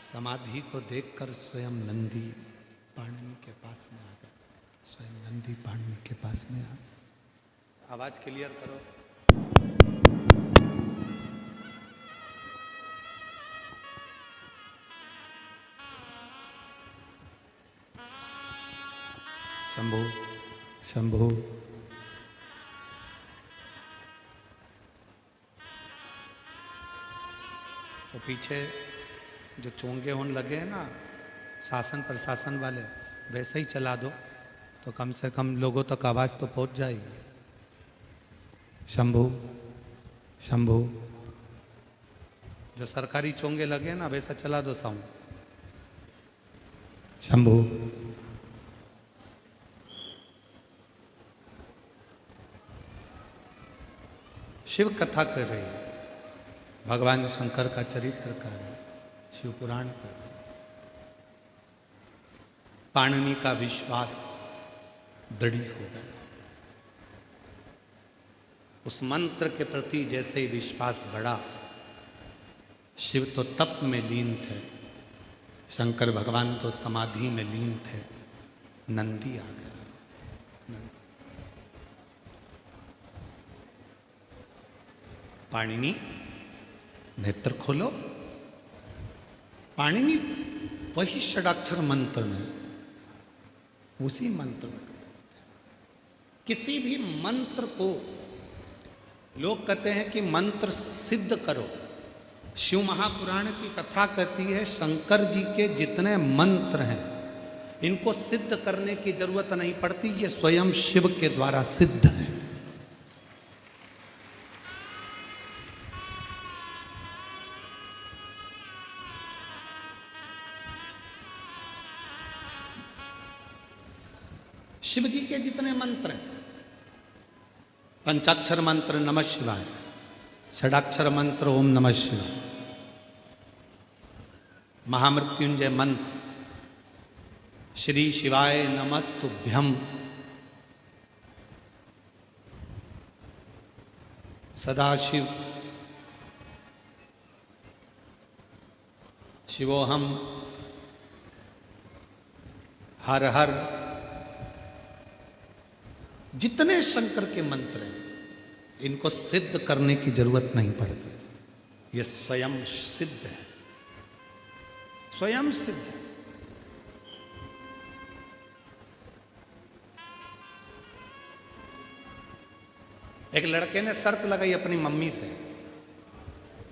समाधि को देखकर स्वयं नंदी पाणिनि के पास में आ गया, स्वयं नंदी पाणिनि के पास में आ गया। आवाज क्लियर करो। शंभो शंभो। वो पीछे जो चोंगे होने लगे हैं ना शासन प्रशासन वाले, वैसे ही चला दो तो कम से कम लोगों तक आवाज़ तो पहुंच जाएगी। शंभो शंभो। जो सरकारी चोंगे लगे हैं ना वैसा चला दो साउंड। शंभो। शिव कथा कर रही है, भगवान शंकर का चरित्र कर रहे, शिव पुराण कर रहे। पाणिनि का विश्वास दृढ़ हो गया। उस मंत्र के प्रति जैसे ही विश्वास बढ़ा, शिव तो तप में लीन थे, शंकर भगवान तो समाधि में लीन थे, नंदी आ गया। पाणिनि नेत्र खोलो। पाणिनि वही षडाक्षर मंत्र में, उसी मंत्र में, किसी भी मंत्र को लोग कहते हैं कि मंत्र सिद्ध करो। शिव महापुराण की कथा कहती है शंकर जी के जितने मंत्र हैं इनको सिद्ध करने की जरूरत नहीं पड़ती, ये स्वयं शिव के द्वारा सिद्ध है। शिव जी के जितने मंत्र हैं पंचाक्षर मंत्र नमः शिवाय, षडाक्षर मंत्र ओम नमः शिवाय, महामृत्युंजय मंत्र श्री शिवाय नमस्तुभ्यम, सदाशिव शिवोहम, हर हर, जितने शंकर के मंत्र हैं इनको सिद्ध करने की जरूरत नहीं पड़ती, ये स्वयं सिद्ध है, स्वयं सिद्ध है। एक लड़के ने शर्त लगाई अपनी मम्मी से,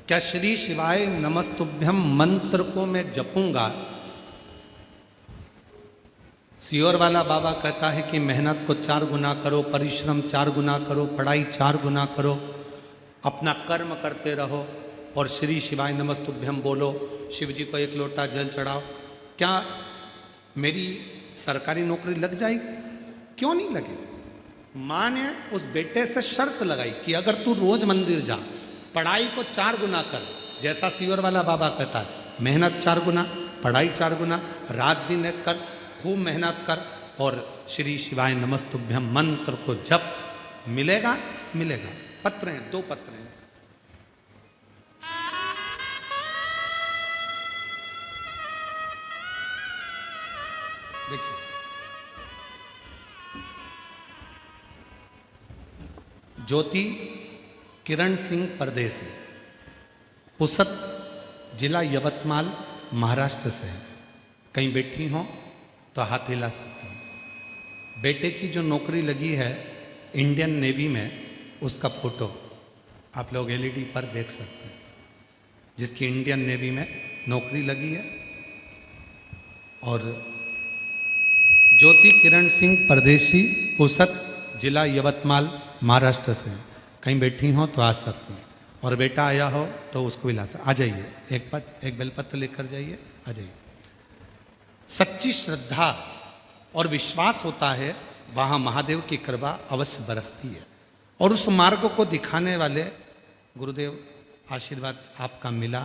क्या श्री शिवाय नमस्तुभ्यम मंत्र को मैं जपूंगा, सियोर वाला बाबा कहता है कि मेहनत को 4 गुना करो, परिश्रम 4 गुना करो, पढ़ाई 4 गुना करो, अपना कर्म करते रहो और श्री शिवाय नमस्तुभ्यम बोलो, शिव जी को 1 लोटा जल चढ़ाओ, क्या मेरी सरकारी नौकरी लग जाएगी? क्यों नहीं लगेगी? माँ ने उस बेटे से शर्त लगाई कि अगर तू रोज मंदिर जा, पढ़ाई को 4 गुना कर, जैसा सियोर वाला बाबा कहता है, मेहनत 4 गुना, पढ़ाई 4 गुना, रात दिन एक कर, खूब मेहनत कर और श्री शिवाय नमस्तुभ्यम मंत्र को जप, मिलेगा मिलेगा। पत्र हैं, 2 पत्र हैं। देखिए, ज्योति किरण सिंह परदेसी, पुसद जिला यवतमाल महाराष्ट्र से है। कहीं बैठी हो तो हाथ हिला सकती हैं। बेटे की जो नौकरी लगी है इंडियन नेवी में, उसका फोटो आप लोग एलईडी पर देख सकते हैं, जिसकी इंडियन नेवी में नौकरी लगी है। और ज्योति किरण सिंह परदेसी, पुसद जिला यवतमाल महाराष्ट्र से, कहीं बैठी हो तो आ सकती हैं। और बेटा आया हो तो उसको भी ला सकते, आ जाइए, एक बेलपत्र लेकर जाइए, आ जाइए। सच्ची श्रद्धा और विश्वास होता है वहाँ महादेव की कृपा अवश्य बरसती है। और उस मार्ग को दिखाने वाले गुरुदेव, आशीर्वाद आपका मिला।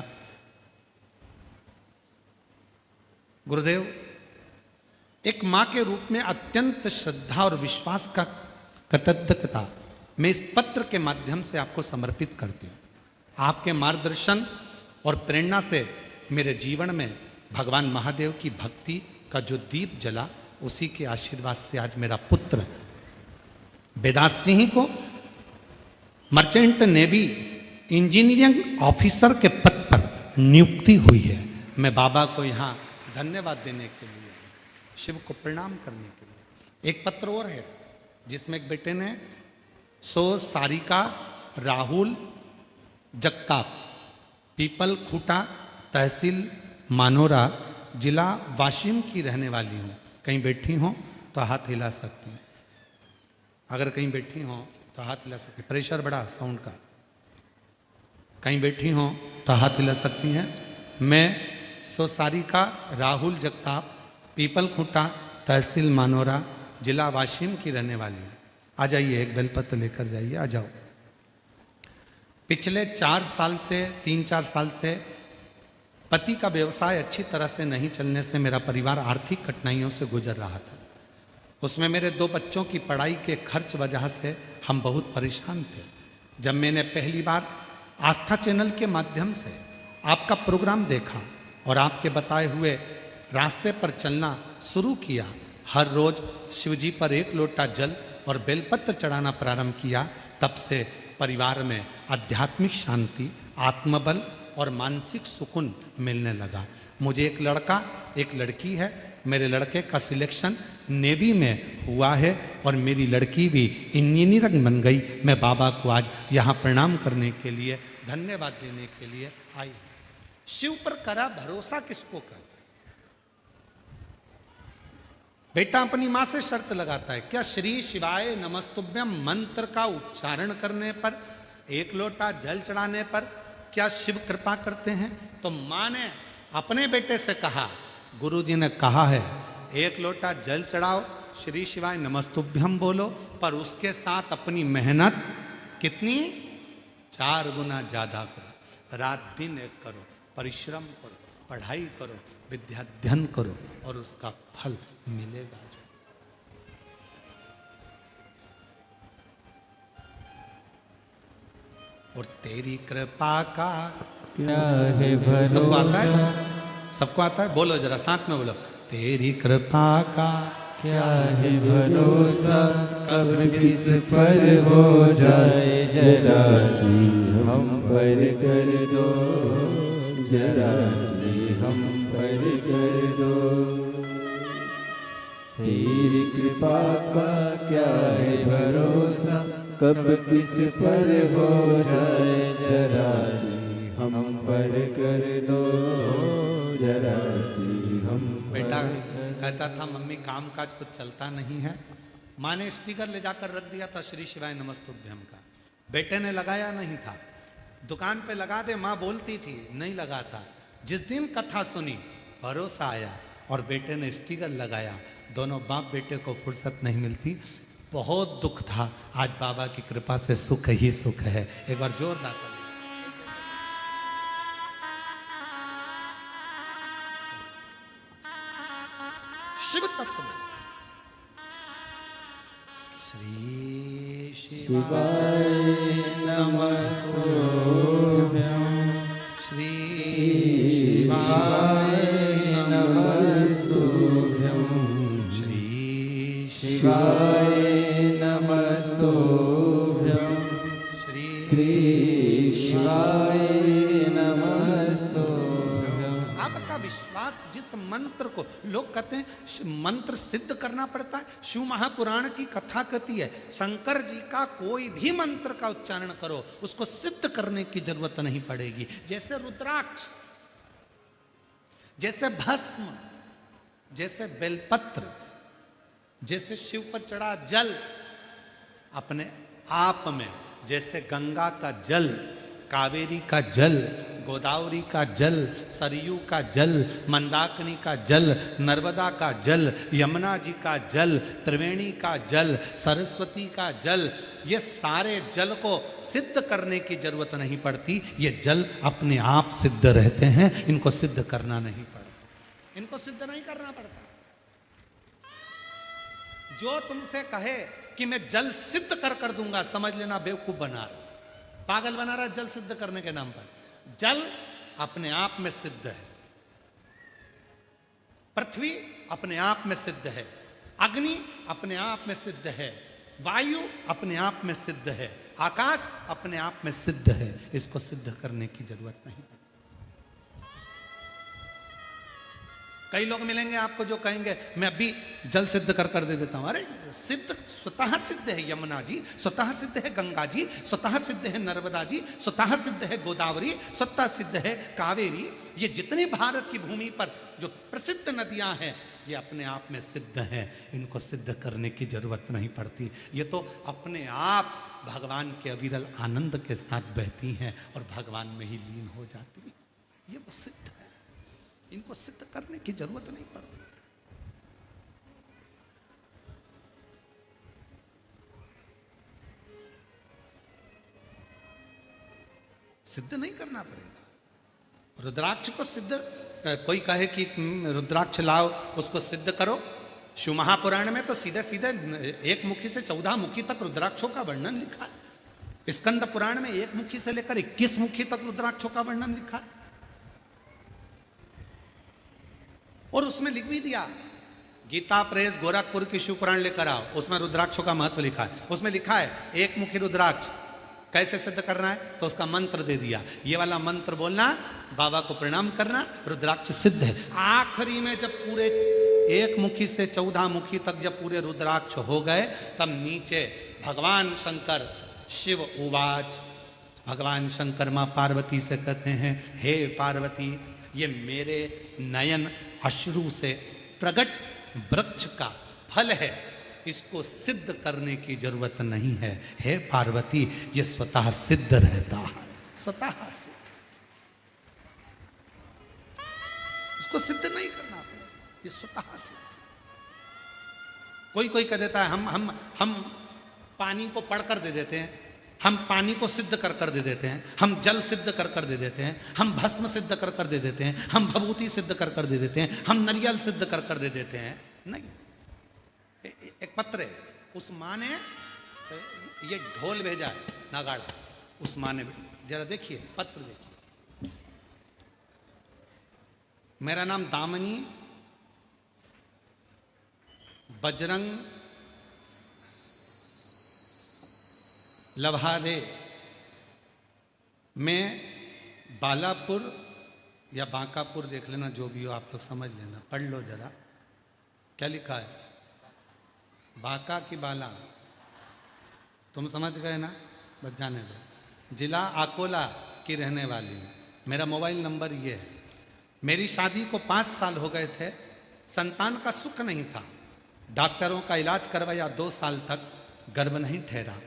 गुरुदेव, एक माँ के रूप में अत्यंत श्रद्धा और विश्वास का कृतज्ञता मैं इस पत्र के माध्यम से आपको समर्पित करती हूँ। आपके मार्गदर्शन और प्रेरणा से मेरे जीवन में भगवान महादेव की भक्ति का जो दीप जला, उसी के आशीर्वाद से आज मेरा पुत्र वेदांत सिंह को मर्चेंट नेवी इंजीनियरिंग ऑफिसर के पद पर नियुक्ति हुई है। मैं बाबा को यहाँ धन्यवाद देने के लिए, शिव को प्रणाम करने के लिए। एक पत्र और है जिसमें एक बेटे ने सारिका राहुल जगताप, पीपल खूटा, तहसील मानोरा, जिला वाशिम की रहने वाली हूँ। कहीं बैठी हो तो हाथ हिला सकती हैं। अगर कहीं बैठी हो तो हाथ हिला सकती, प्रेशर बढ़ा साउंड का। कहीं बैठी हो तो हाथ हिला सकती हैं। मैं सारिका राहुल जगताप, पीपल खूटा, तहसील मानोरा, जिला वाशिम की रहने वाली हूँ। आ जाइए, एक बेलपत्र लेकर जाइए, आ जाओ। पिछले 3-4 साल से पति का व्यवसाय अच्छी तरह से नहीं चलने से मेरा परिवार आर्थिक कठिनाइयों से गुजर रहा था। उसमें मेरे 2 बच्चों की पढ़ाई के खर्च वजह से हम बहुत परेशान थे। जब मैंने पहली बार आस्था चैनल के माध्यम से आपका प्रोग्राम देखा और आपके बताए हुए रास्ते पर चलना शुरू किया, हर रोज शिवजी पर 1 लोटा जल और बेलपत्र चढ़ाना प्रारंभ किया, तब से परिवार में आध्यात्मिक शांति, आत्मबल और मानसिक सुकून मिलने लगा। मुझे एक लड़का, एक लड़की है। मेरे लड़के का सिलेक्शन नेवी में हुआ है और मेरी लड़की भी इंजीनियर बन गई। मैं बाबा को आज यहाँ प्रणाम करने के लिए, धन्यवाद देने के लिए आई। शिव पर करा भरोसा किसको कहते हैं? बेटा अपनी माँ से शर्त लगाता है, क्या श्री शिवाय नमस्तुभ्यम मंत्र का उच्चारण करने पर, 1 लोटा जल चढ़ाने पर क्या शिव कृपा करते हैं? तो माँ ने अपने बेटे से कहा, गुरुजी ने कहा है 1 लोटा जल चढ़ाओ, श्री शिवाय नमस्तुभ्यम बोलो, पर उसके साथ अपनी मेहनत कितनी 4 गुना ज्यादा करो। रात दिन एक करो, परिश्रम करो, पढ़ाई करो, विद्या अध्ययन करो और उसका फल मिलेगा। और तेरी कृपा का क्या है सबको आता भरोसा, है? सबको आता है? बोलो जरा साथ में बोलो, तेरी कृपा का क्या है भरोसा, कब किस पर हो जाए जरा सी हम पर कर दो, जरा सी हम पर कर दो। तेरी कृपा का क्या है भरोसा, कब किस पर हो जाए जरा सी हम पर कर दो, जरा सी हम बेटा कहता था मम्मी काम काज कुछ चलता नहीं है। माँ ने स्टिकर ले जाकर रख दिया था श्री शिवाय नमस्तुभ्यम का, बेटे ने लगाया नहीं था। दुकान पे लगा दे माँ बोलती थी, नहीं लगा था। जिस दिन कथा सुनी भरोसा आया और बेटे ने स्टिकर लगाया। दोनों बाप बेटे को फुर्सत नहीं मिलती, बहुत दुख था। आज बाबा की कृपा से सुख ही सुख है। एक बार जोरदार ताली। शिव तत्व श्री शिवाय नमस्तुभ्यं, श्री शिवाय नमस्तुभ्यं, श्री शिवाय नमस्तुभ्यं, श्री शिवाय नमस्तुभ्यं। आपका विश्वास जिस मंत्र को लोग कहते हैं मंत्र सिद्ध करना पड़ता है, शिव महापुराण की कथा कहती है शंकर जी का कोई भी मंत्र का उच्चारण करो उसको सिद्ध करने की जरूरत नहीं पड़ेगी। जैसे रुद्राक्ष, जैसे भस्म, जैसे बेलपत्र, जैसे शिव पर चढ़ा जल अपने आप में, जैसे गंगा का जल, कावेरी का जल, गोदावरी का जल, सरयू का जल, मंदाकिनी का जल, नर्मदा का जल, यमुना जी का जल, त्रिवेणी का जल, सरस्वती का जल, ये सारे जल को सिद्ध करने की जरूरत नहीं पड़ती। ये जल अपने आप सिद्ध रहते हैं, इनको सिद्ध करना नहीं पड़ता, इनको सिद्ध नहीं करना पड़ता। जो तुमसे कहे कि मैं जल सिद्ध कर दूंगा, समझ लेना बेवकूफ बना रहा, पागल बना रहा जल सिद्ध करने के नाम पर। जल अपने आप में सिद्ध है, पृथ्वी अपने आप में सिद्ध है, अग्नि अपने आप में सिद्ध है, वायु अपने आप में सिद्ध है, आकाश अपने आप में सिद्ध है। इसको सिद्ध करने की जरूरत नहीं। कई लोग मिलेंगे आपको जो कहेंगे मैं अभी जल सिद्ध कर दे देता हूं। अरे सिद्ध स्वतः सिद्ध है यमुना जी, स्वतः सिद्ध है गंगा जी, स्वतः सिद्ध है नर्मदा जी, स्वतः सिद्ध है गोदावरी, स्वतः सिद्ध है कावेरी। ये जितनी भारत की भूमि पर जो प्रसिद्ध नदियां हैं ये अपने आप में सिद्ध हैं, इनको सिद्ध करने की जरूरत नहीं पड़ती। ये तो अपने आप भगवान के अविरल आनंद के साथ बहती हैं और भगवान में ही लीन हो जाती हैं। ये वो सिद्ध है, इनको सिद्ध करने की जरूरत नहीं पड़ती। सिद्ध नहीं करना पड़ेगा। रुद्राक्ष को सिद्ध, कोई कहे कि रुद्राक्ष लाओ उसको सिद्ध करो, शिव महापुराण में तो सीधे सीधे 1 मुखी से 14 मुखी तक रुद्राक्षों का वर्णन लिखा है। स्कंद पुराण में 1 मुखी से लेकर 21 मुखी तक रुद्राक्षों का वर्णन लिखा है। और उसमें लिख भी दिया, गीता प्रेस गोरखपुर की शिव पुराण लेकर आओ, उसमें रुद्राक्षों का महत्व लिखा है। उसमें लिखा है 1 मुखी रुद्राक्ष कैसे सिद्ध करना है, तो उसका मंत्र दे दिया, ये वाला मंत्र बोलना, बाबा को प्रणाम करना, रुद्राक्ष सिद्ध है। आखिरी में जब पूरे 1 मुखी से 14 मुखी तक जब पूरे रुद्राक्ष हो गए, तब नीचे भगवान शंकर शिव उवाच, भगवान शंकर मां पार्वती से कहते हैं हे पार्वती, ये मेरे नयन अश्रु से प्रकट वृक्ष का फल है, इसको सिद्ध करने की जरूरत नहीं है। हे पार्वती, ये स्वतः सिद्ध रहता है, स्वतः सिद्ध, इसको सिद्ध नहीं करना पड़ेगा, ये स्वतः सिद्ध। कोई कोई कह देता है हम पानी को पढ़कर दे देते हैं, हम पानी को सिद्ध कर दे देते हैं, हम जल सिद्ध कर दे देते हैं, हम भस्म सिद्ध कर दे देते हैं, हम भभूति सिद्ध कर दे देते हैं, हम नरियल सिद्ध कर दे देते हैं। नहीं, एक पत्र है, उस माँ ने ये ढोल भेजा है, नगाड़ा, उस माँ ने, जरा देखिए पत्र देखिए। मेरा नाम दामनी बजरंग लभादे, मैं बालापुर या बांकापुर, देख लेना जो भी हो आप लोग समझ लेना, पढ़ लो जरा क्या लिखा है। बांका की बाला, तुम समझ गए ना, बस जाने दो। जिला अकोला की रहने वाली हूँ, मेरा मोबाइल नंबर ये है। मेरी शादी को 5 साल हो गए थे, संतान का सुख नहीं था, डॉक्टरों का इलाज करवाया, 2 साल तक गर्भ नहीं ठहरा।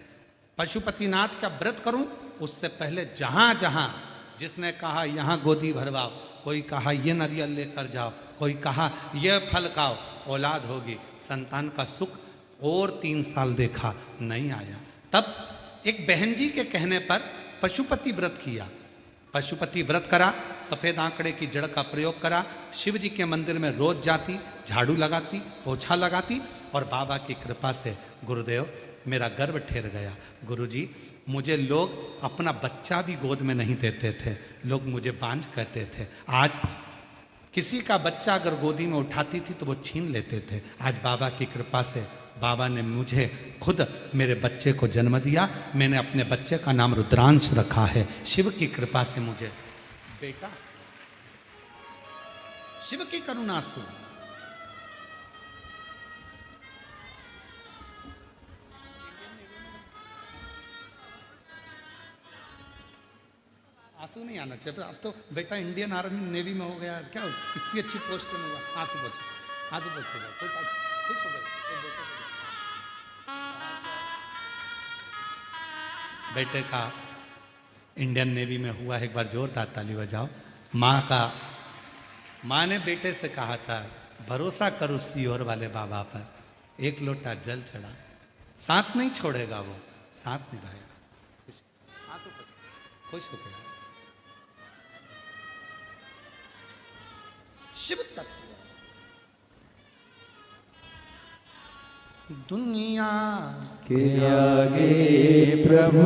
पशुपतिनाथ का व्रत करूं, उससे पहले जहां जहां जिसने कहा यहाँ गोदी भरवाओ, कोई कहा ये नारियल लेकर जाओ, कोई कहा ये फल खाओ, औलाद होगी, संतान का सुख, और 3 साल देखा नहीं आया। तब एक बहन जी के कहने पर पशुपति व्रत किया, पशुपति व्रत करा, सफेद आंकड़े की जड़ का प्रयोग करा, शिव जी के मंदिर में रोज जाती, झाड़ू लगाती, पोछा लगाती, और बाबा की कृपा से गुरुदेव मेरा गर्भ ठहर गया। गुरुजी, मुझे लोग अपना बच्चा भी गोद में नहीं देते थे, लोग मुझे बांझ कहते थे। आज किसी का बच्चा अगर गोदी में उठाती थी तो वो छीन लेते थे। आज बाबा की कृपा से बाबा ने मुझे खुद मेरे बच्चे को जन्म दिया। मैंने अपने बच्चे का नाम रुद्रांश रखा है। शिव की कृपा से मुझे बेटा, शिव की करुणा से। आंसू नहीं आना चाहिए, अब तो बेटा इंडियन आर्मी नेवी में हो गया, क्या इतनी अच्छी पोस्ट में हुआ। आंसू पोछ के जाओ, कोई खुश हो गए। बेटे का इंडियन नेवी में हुआ, एक बार जोरदार ताली बजाओ। माँ ने बेटे से कहा था, भरोसा करो सीहोर वाले बाबा पर, 1 लोटा जल चढ़ा, साथ नहीं छोड़ेगा वो, साथ निभाएगा। आंसू पोछो, खुश हो गया। शिव तत्व दुनिया के आगे प्रभु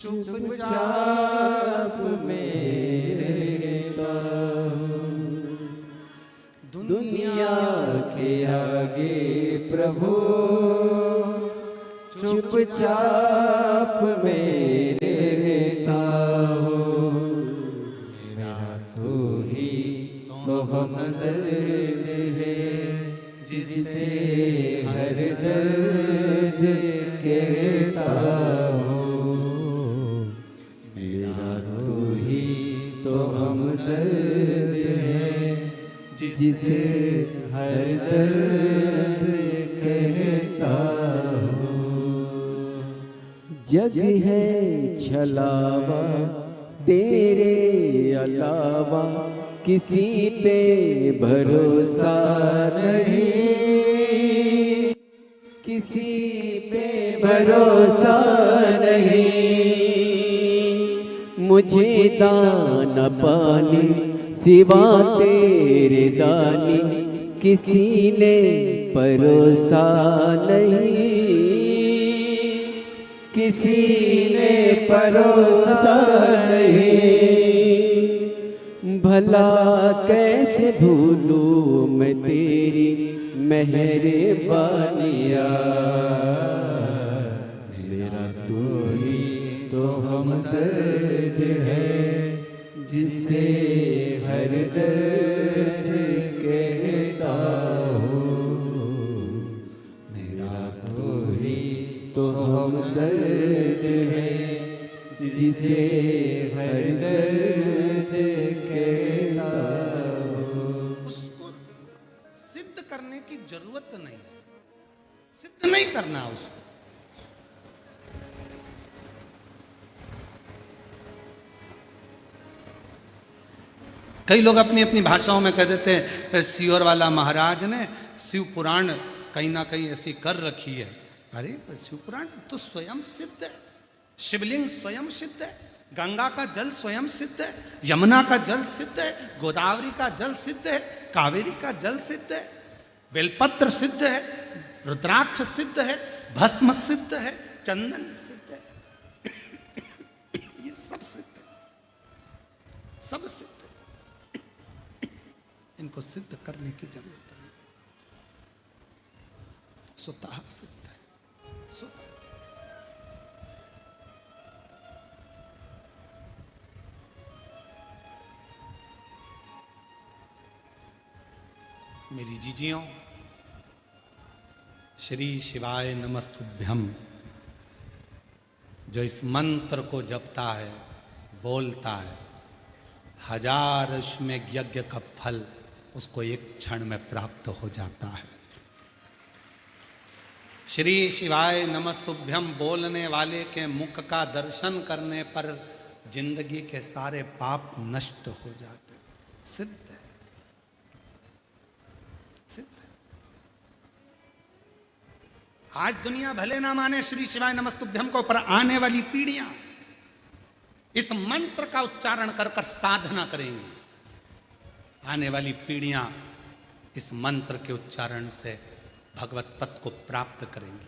चुपचाप मेरे दुनिया के आगे प्रभु चुपचाप मेरे रहता हो। मेरा तो ही तो हमदर्द है, जिसे हर दर्द कहता हो। मेरा तो ही तो हमदर्द है, जिसे हर दर्द कहता हो। जग है छलावा तेरे अलावा, किसी पे भरोसा नहीं, किसी पे भरोसा नहीं। मुझे दाना पानी सिवा तेरे दानी, किसी ने परोसा नहीं, किसी ने परोसा नहीं। भला कैसे भूलूं मैं तेरी मेहरबानिया। मेरा तो ही तो हमदर्द है, जिसे हर दर्द कहता हो। मेरा तो ही तो हमदर्द है, जिसे हर दर्द कहता हो। उसको सिद्ध करने की जरूरत नहीं, सिद्ध नहीं करना उसको। कई लोग अपनी अपनी भाषाओं में कह देते हैं सियोर वाला महाराज ने शिव पुराण कहीं ना कहीं ऐसी कर रखी है। अरे शिव पुराण तो स्वयं सिद्ध है, शिवलिंग स्वयं सिद्ध है, गंगा का जल स्वयं सिद्ध है, यमुना का जल सिद्ध है, गोदावरी का जल सिद्ध है, कावेरी का जल सिद्ध है, बेलपत्र सिद्ध है, रुद्राक्ष सिद्ध है, भस्म सिद्ध है, चंदन सिद्ध है। ये सब सिद्ध है, सब सिद्ध है। इनको सिद्ध करने की जरूरत नहीं, स्वतः सिद्ध है, स्वतः। मेरी जीजियों, श्री शिवाय नमस्तुभ्यम जो इस मंत्र को जपता है, बोलता है, 1000 अश्वमेध यज्ञ का फल उसको एक क्षण में प्राप्त हो जाता है। श्री शिवाय नमस्तुभ्यम बोलने वाले के मुख का दर्शन करने पर जिंदगी के सारे पाप नष्ट हो जाते। सिद्ध है, सिद्ध है। आज दुनिया भले ना माने श्री शिवाय नमस्तुभ्यम को, पर आने वाली पीढ़ियां इस मंत्र का उच्चारण कर कर साधना करेंगी। आने वाली पीढ़ियां इस मंत्र के उच्चारण से भगवत पद को प्राप्त करेंगी।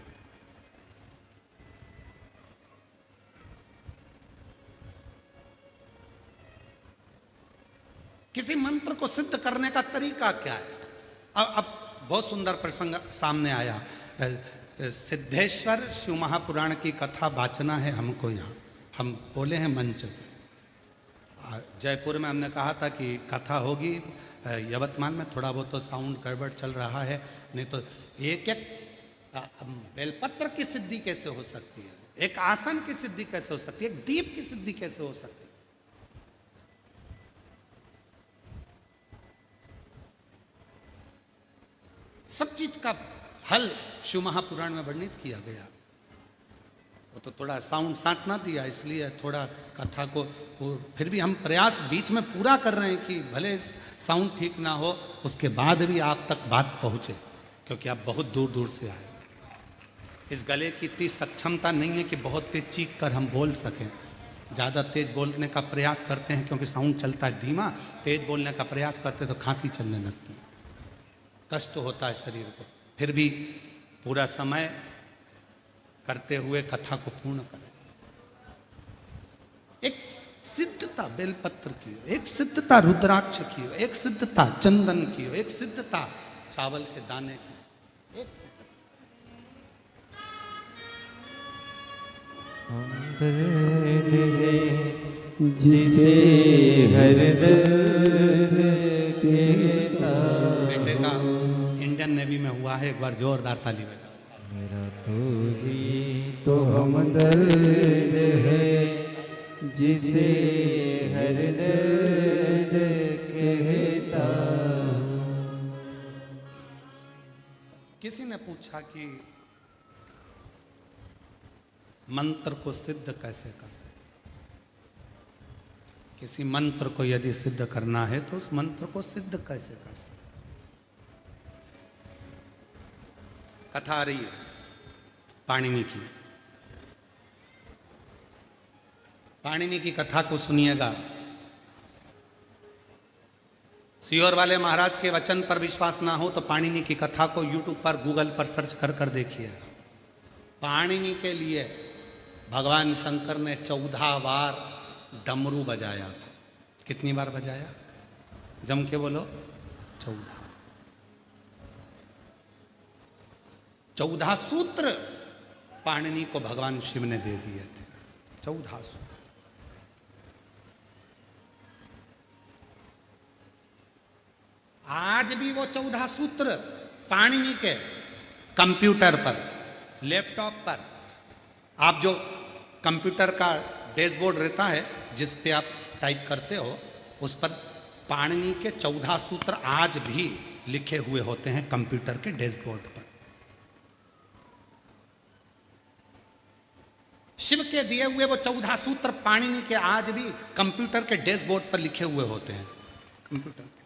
किसी मंत्र को सिद्ध करने का तरीका क्या है? अब बहुत सुंदर प्रसंग सामने आया। सिद्धेश्वर शिव महापुराण की कथा वाचना है हमको। यहाँ हम बोले हैं मंच से। जयपुर में हमने कहा था कि कथा होगी, यवतमाल में थोड़ा बहुत तो साउंड गड़बड़ चल रहा है, नहीं तो एक एक बेलपत्र की सिद्धि कैसे हो सकती है, एक आसन की सिद्धि कैसे हो सकती है, एक दीप की सिद्धि कैसे हो सकती है। सब चीज का हल शिव महापुराण में वर्णित किया गया। वो तो थोड़ा साउंड साट ना दिया, इसलिए थोड़ा कथा को फिर भी हम प्रयास बीच में पूरा कर रहे हैं कि भले साउंड ठीक ना हो, उसके बाद भी आप तक बात पहुंचे, क्योंकि आप बहुत दूर दूर से आए। इस गले की इतनी सक्षमता नहीं है कि बहुत तेज चीख कर हम बोल सकें। ज़्यादा तेज बोलने का प्रयास करते हैं क्योंकि साउंड चलता है धीमा, तेज बोलने का प्रयास करते तो खांसी चलने लगती है, कष्ट होता है शरीर को। फिर भी पूरा समय करते हुए कथा को पूर्ण करें। एक सिद्धता बेलपत्र की हो, एक सिद्धता रुद्राक्ष की हो, एक सिद्धता चंदन की हो, एक सिद्धता चावल के दाने की, एक सिद्धता। दर्द है जिसे हर दर्द कहता। बेटे का इंडियन नेवी में हुआ है, एक बार जोरदार ताली बजा। मेरा तो ही तो हमदर्द है जिसे हर दर्द कहता। किसी ने पूछा कि मंत्र को सिद्ध कैसे कर सकते? किसी मंत्र को यदि सिद्ध करना है तो उस मंत्र को सिद्ध कैसे कर सकते? कथा आ रही है पाणिनि की। पाणिनि की कथा को सुनिएगा। सियोर वाले महाराज के वचन पर विश्वास ना हो तो पाणिनि की कथा को यूट्यूब पर, गूगल पर सर्च कर कर देखिएगा। पाणिनि के लिए भगवान शंकर ने 14 बार डमरू बजाया था। कितनी बार बजाया? जम के बोलो, 14। 14 सूत्र पाणिनि को भगवान शिव ने दे दिए थे। 14 सूत्र। आज भी वो 14 सूत्र पाणिनि के कंप्यूटर पर, लैपटॉप पर, आप जो कंप्यूटर का डैशबोर्ड रहता है जिस पे आप टाइप करते हो, उस पर पाणिनि के 14 सूत्र आज भी लिखे हुए होते हैं कंप्यूटर के डैशबोर्ड पर। शिव के दिए हुए वो 14 सूत्र पाणिनि के आज भी कंप्यूटर के डैशबोर्ड पर लिखे हुए होते हैं। कंप्यूटर के।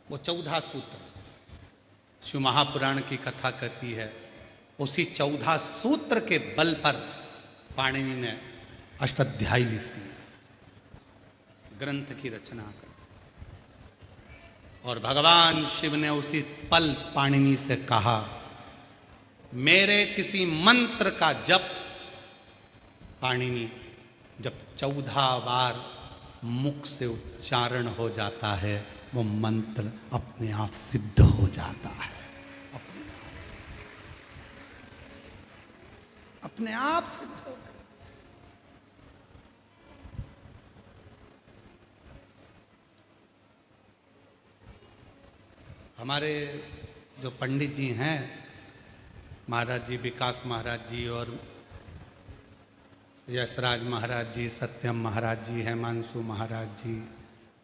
वो 14 सूत्र शिव महापुराण की कथा कहती है, उसी 14 सूत्र के बल पर पाणिनि ने अष्टाध्यायी लिख दिया, ग्रंथ की रचना कर। और भगवान शिव ने उसी पल पाणिनि से कहा, मेरे किसी मंत्र का जप पाणिनि जब 14 बार मुख से उच्चारण हो जाता है, वो मंत्र अपने आप सिद्ध हो जाता है, अपने आप सिद्ध हो। हमारे जो पंडित जी हैं, महाराज जी, विकास महाराज जी और यशराज महाराज जी, सत्यम महाराज जी, हेमांशु महाराज जी,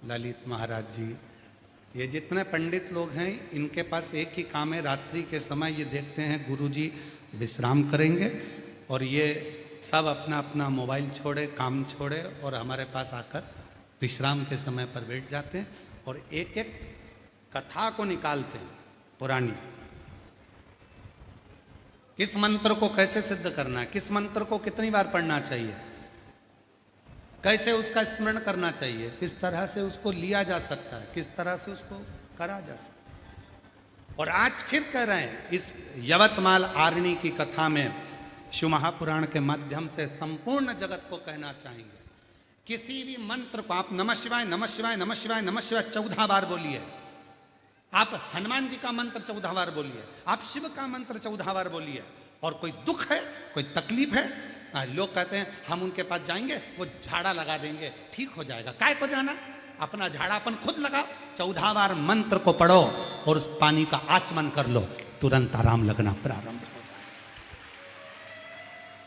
ललित महाराज जी, ये जितने पंडित लोग हैं, इनके पास एक ही काम है, रात्रि के समय ये देखते हैं गुरुजी विश्राम करेंगे और ये सब अपना अपना मोबाइल छोड़े, काम छोड़े और हमारे पास आकर विश्राम के समय पर बैठ जाते हैं और एक एक कथा को निकालते हैं पुरानी। किस मंत्र को कैसे सिद्ध करना है, किस मंत्र को कितनी बार पढ़ना चाहिए, कैसे उसका स्मरण करना चाहिए, किस तरह से उसको लिया जा सकता है, किस तरह से उसको करा जा सकता है। और आज फिर कह रहे हैं, इस यवतमाल आरणी की कथा में शिव महापुराण के माध्यम से संपूर्ण जगत को कहना चाहेंगे, किसी भी मंत्र को आप नमः शिवाय नमः शिवाय नमः शिवाय नमः शिवाय 14 बार बोलिए, आप हनुमान जी का मंत्र 14 बार बोलिए, आप शिव का मंत्र 14 बार बोलिए। और कोई दुख है, कोई तकलीफ है, लोग कहते हैं हम उनके पास जाएंगे, वो झाड़ा लगा देंगे, ठीक हो जाएगा। काय को जाना, अपना झाड़ा अपन खुद लगाओ, 14 बार मंत्र को पढ़ो और उस पानी का आचमन कर लो, तुरंत आराम लगना प्रारंभ हो जाए।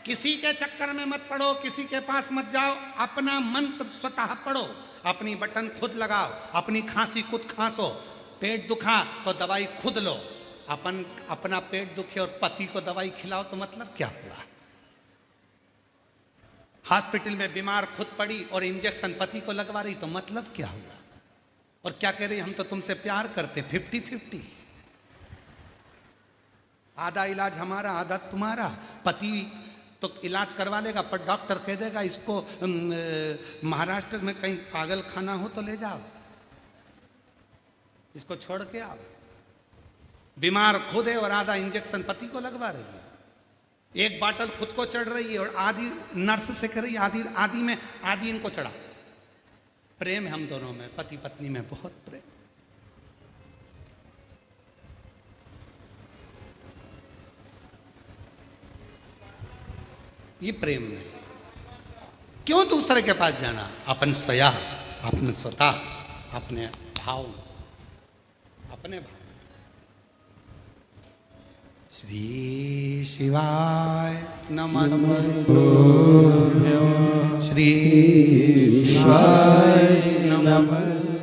किसी के चक्कर में मत पड़ो, किसी के पास मत जाओ, अपना मंत्र स्वतः पढ़ो, अपनी बटन खुद लगाओ, अपनी खांसी खुद खांसो, पेट दुखा तो दवाई खुद लो। अपना पेट दुखे और पति को दवाई खिलाओ तो मतलब क्या हुआ? हॉस्पिटल में बीमार खुद पड़ी और इंजेक्शन पति को लगवा रही तो मतलब क्या हुआ? और क्या कह रही, हम तो तुमसे प्यार करते, 50-50, आधा इलाज हमारा आधा तुम्हारा। पति तो इलाज करवा लेगा पर डॉक्टर कह देगा इसको महाराष्ट्र में कहीं पागल खाना हो तो ले जाओ, इसको छोड़ के आओ। बीमार खुद है और आधा इंजेक्शन पति को लगवा रही है, एक बाटल खुद को चढ़ रही है और आधी नर्स से कर रही है, आधी में आधी इनको चढ़ा। प्रेम है हम दोनों में, पति पत्नी में बहुत प्रेम। ये प्रेम नहीं। क्यों दूसरे के पास जाना? अपन स्वया, अपने स्वतः, अपने भाव, अपने भाव। श्री शिवाय नमस्तुभ्यं, श्री शिवाय नमस्तुभ्यं,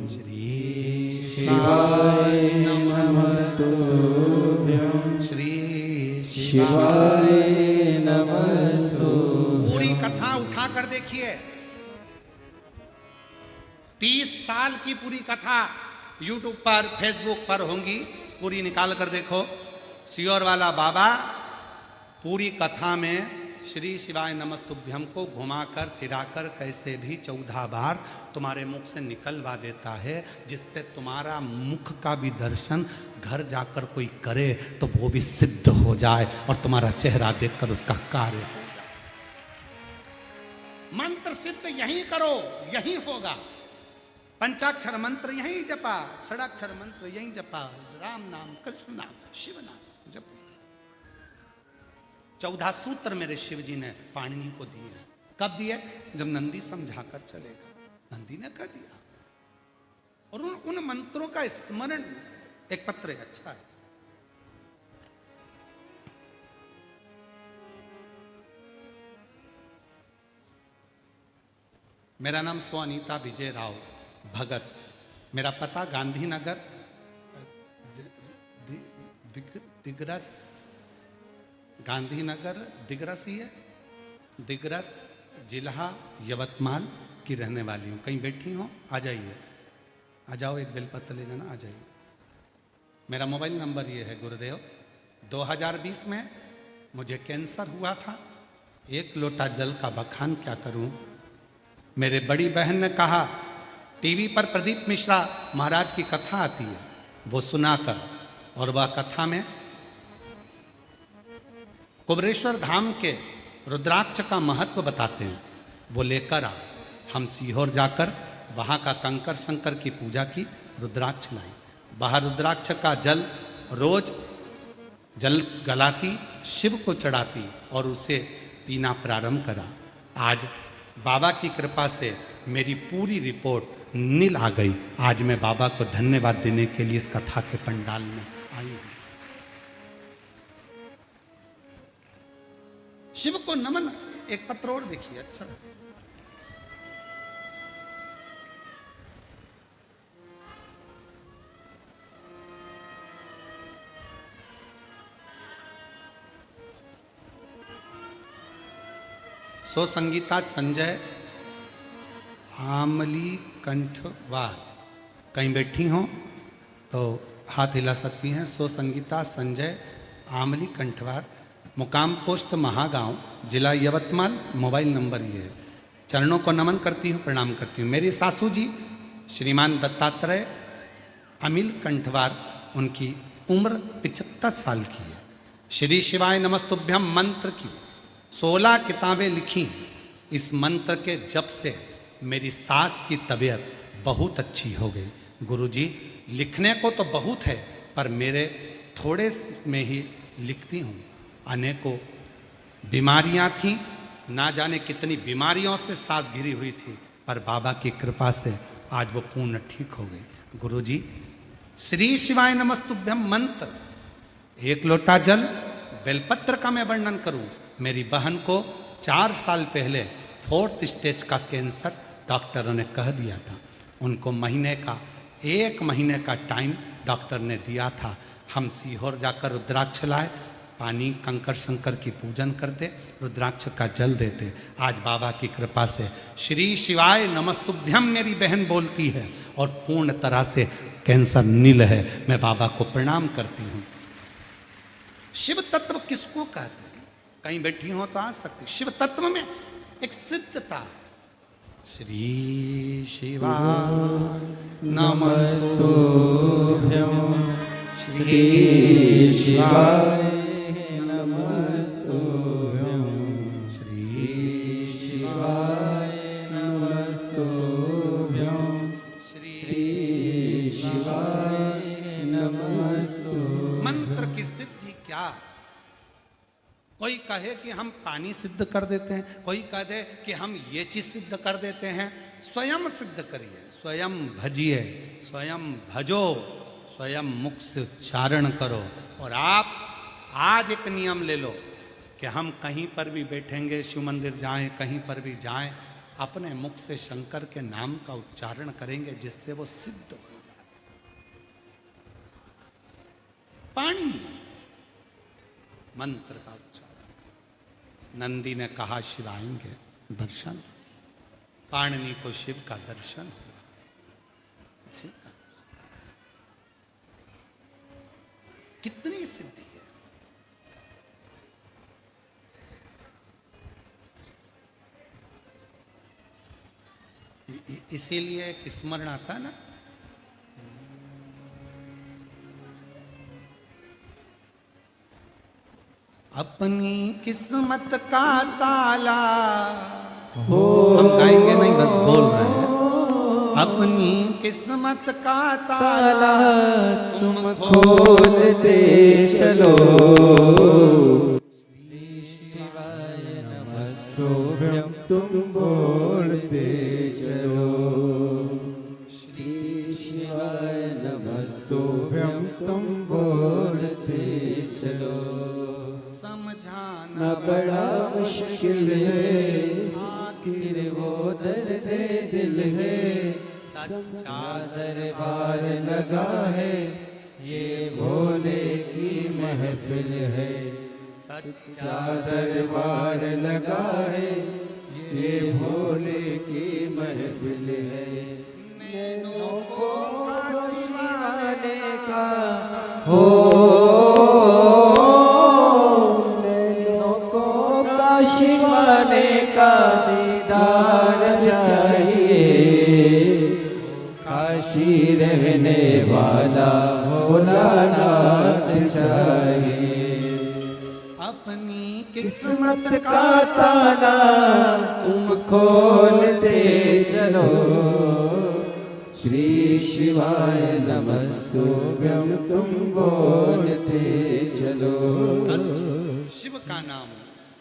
श्री शिवाय नमस्तुभ्यं, श्री शिवाय नमस्तुभ्यं। पूरी कथा उठा कर देखिए, 30 साल की पूरी कथा YouTube पर, Facebook पर होंगी, पूरी निकाल कर देखो। सियोर वाला बाबा पूरी कथा में श्री शिवाय नमस्तुभ्यम को घुमाकर फिराकर कैसे भी 14 बार तुम्हारे मुख से निकलवा देता है, जिससे तुम्हारा मुख का भी दर्शन घर जाकर कोई करे तो वो भी सिद्ध हो जाए और तुम्हारा चेहरा देखकर उसका कार्य हो जाए। मंत्र सिद्ध यही करो, यही होगा। पंचाक्षर मंत्र यही जपा, षडाक्षर मंत्र यही जपा, राम नाम, कृष्ण नाम, शिव नाम जप। 14 सूत्र मेरे शिव जी ने पाणिनि को दिए। कब दिए? जब नंदी समझाकर चलेगा, नंदी ने कह दिया। और उन मंत्रों का स्मरण, एक पत्र है, अच्छा है। मेरा नाम स्वनीता विजय राव भगत, मेरा पता गांधीनगर दिग्रस, गांधीनगर दिग्रस ही है, दिग्रस जिला यवतमाल की रहने वाली हूँ। कहीं बैठी हो? आ जाइए, आ जाओ, एक बेलपत्र ले जाना, आ जाइए। मेरा मोबाइल नंबर ये है गुरुदेव। 2020 में मुझे कैंसर हुआ था। एक लोटा जल का बखान क्या करूं। मेरे बड़ी बहन ने कहा टीवी पर प्रदीप मिश्रा महाराज की कथा आती है, वो सुनाकर, और वह कथा में कुबरेश्वर धाम के रुद्राक्ष का महत्व बताते हैं। वो लेकर आ, हम सीहोर जाकर वहाँ का कंकर शंकर की पूजा की, रुद्राक्ष लाई। वहाँ रुद्राक्ष का जल रोज जल गलाती, शिव को चढ़ाती और उसे पीना प्रारंभ करा। आज बाबा की कृपा से मेरी पूरी रिपोर्ट नील आ गई। आज मैं बाबा को धन्यवाद देने के लिए इस कथा के पंडाल में आई हूँ। शिव को नमन। एक पत्र और देखिए, अच्छा सो संगीता संजय आमली कंठवार, कहीं बैठी हो तो हाथ हिला सकती हैं। सो संगीता संजय आमली कंठवार, मुकाम पोस्ट महागांव, जिला यवतमाल, मोबाइल नंबर ये है। चरणों को नमन करती हूँ, प्रणाम करती हूँ। मेरी सासू जी श्रीमान दत्तात्रेय अमिल कंठवार, उनकी उम्र 75 साल की है। श्री शिवाय नमस्तुभ्यम मंत्र की 16 किताबें लिखी। इस मंत्र के जप से मेरी सास की तबीयत बहुत अच्छी हो गई। गुरुजी, लिखने को तो बहुत है, पर मेरे थोड़े में ही लिखती हूँ। अनेकों बीमारियाँ थीं, ना जाने कितनी बीमारियों से सास घिरी हुई थी, पर बाबा की कृपा से आज वो पूर्ण ठीक हो गई। गुरुजी, श्री शिवाय नमस्तुभ्यम मंत्र, एक लोटा जल, बेलपत्र का मैं वर्णन करूं। मेरी बहन को 4 साल पहले 4th स्टेज का कैंसर डॉक्टरों ने कह दिया था। उनको एक महीने का टाइम डॉक्टर ने दिया था। हम सीहोर जाकर रुद्राक्ष लाए, पानी कंकर शंकर की पूजन करते, रुद्राक्ष का जल देते। आज बाबा की कृपा से श्री शिवाय नमस्तुभ्यम मेरी बहन बोलती है और पूर्ण तरह से कैंसर नील है। मैं बाबा को प्रणाम करती हूँ। शिव तत्व किसको कहते हैं? कहीं बैठी हो तो आ सकती। शिव तत्व में एक सिद्धता। श्री शिवाय नमस्तुभ्यं, श्री शिवाय नमस्तुभ्यं, श्री शिवाय नमस्तुभ्यं, श्री शिवाय नमस्तुभ्यं। मंत्र की सिद्धि क्या? कोई कहे कि हम पानी सिद्ध कर देते हैं, कोई कह दे कि हम ये चीज सिद्ध कर देते हैं। स्वयं सिद्ध करिए, स्वयं भजिए, स्वयं भजो, स्वयं मुख से उच्चारण करो। और आप आज एक नियम ले लो कि हम कहीं पर भी बैठेंगे, शिव मंदिर जाएं, कहीं पर भी जाएं, अपने मुख से शंकर के नाम का उच्चारण करेंगे, जिससे वो सिद्ध हो जाए। पानी मंत्र का उच्चारण। नंदी ने कहा शिव आएंगे, दर्शन। पाणिनि को शिव का दर्शन हुआ। कितनी सिद्धि है। इसीलिए एक स्मरण आता ना, अपनी किस्मत का ताला, हम गाएंगे नहीं, बस बोल रहे हैं। अपनी किस्मत का ताला तुम खोलते चलो। श्री शिवाय नमस्तुभ्यं, तुम बोलते चलो। श्री शिवाय नमस्तुभ्यं, तुम बोलते चलो। समझाना बड़ा मुश्किल है, आखिर वो दर्द दिल है। सच्चा दरबार लगा है, ये भोले की महफिल है, सच्चा दरबार लगा है, ये भोले की महफिल है। नैनों को काशिवाने का हो, नैनों को काशिवाने का दीदार चाहिए, काशी रहने वाला भोलानाथ चाहिए। अपनी किस्मत का ताला तुम खोलते चलो, श्री शिवाय नमस्तुभ्यं तुम बोलते चलो। शिव का नाम,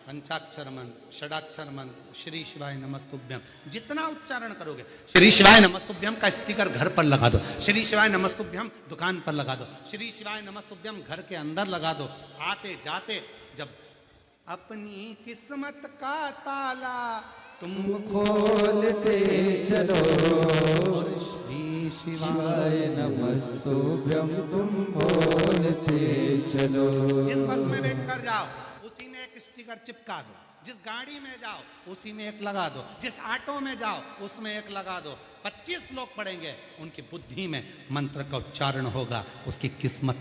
पंचाक्षर मंत्र, षडाक्षर मंत्र, श्री शिवाय नमस्तुभ्यम, जितना उच्चारण करोगे, श्री शिवाय नमस्तुभ्यम का स्टिकर घर पर लगा दो, श्री शिवाय नमस्तुभ्यम दुकान पर लगा दो, श्री शिवाय नमस्तुभ्यम घर के अंदर लगा दो। आते जाते जब अपनी किस्मत का ताला तुम खोलते चलो, और श्री शिवाय नमस्तुभ्यम तुम बोलते चलो। जिस बस में बैठ कर जाओ उसी में एक स्टिकर चिपका दो, जिस गाड़ी में जाओ उसी में एक लगा दो, जिस ऑटो में जाओ उसमें एक लगा दो। 25 लोग पढ़ेंगे, उनकी बुद्धि में मंत्र का उच्चारण होगा, उसकी किस्मत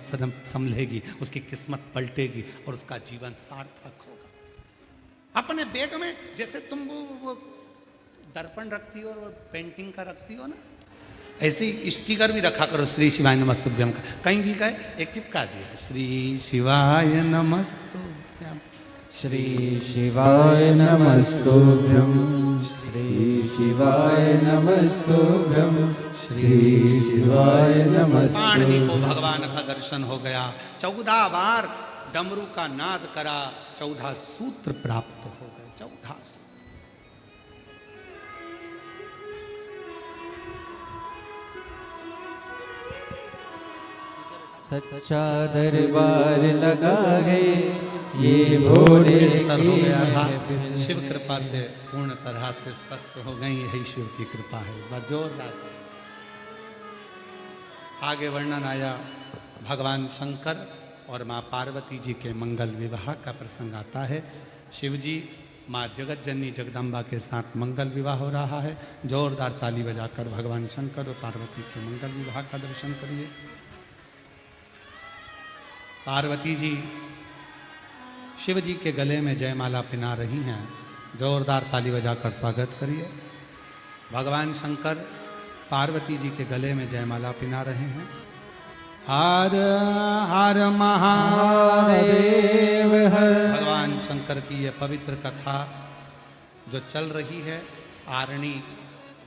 संभलेगी, उसकी किस्मत पलटेगी और उसका जीवन सार्थक होगा। अपने बैग में जैसे तुम वो दर्पण रखती हो और पेंटिंग का रखती हो ना, ऐसे ही स्टिकर भी रखा करो श्री शिवाय नमस्तुभ्यम का। कहीं भी गए एक चिपका दिया, श्री शिवाय नमस्तुभ्यम, श्री शिवाय नमस्तुभ्यम, श्री शिवाय नमस्तुभ्यम, श्री शिवाय नमस्तुभ्यम। पाणिनि को भगवान का दर्शन हो गया, 14 बार डमरू का नाद करा, 14 सूत्र प्राप्त हो गए, 14 सूत्र। सच्चा दरबार लगा है, ये भोले सर हो की गया था, महफिल शिव कृपा से पूर्ण तरह से स्वस्थ हो गई, यही शिव की कृपा है। बस जोरदार। आगे वर्णन आया भगवान शंकर और माँ पार्वती जी के मंगल विवाह का प्रसंग आता है। शिव जी माँ जगत जननी जगदम्बा के साथ मंगल विवाह हो रहा है। जोरदार ताली बजाकर भगवान शंकर और पार्वती के मंगल विवाह का दर्शन करिए। पार्वती जी शिव जी के गले में जयमाला पहना रही हैं, जोरदार ताली बजाकर स्वागत करिए। भगवान शंकर पार्वती जी के गले में जयमाला पहना रहे हैं। हर हर महादेव हर। भगवान शंकर की यह पवित्र कथा जो चल रही है आरणी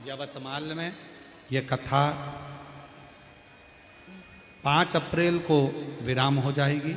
यवतमाल में, यह कथा 5 अप्रैल को विराम हो जाएगी।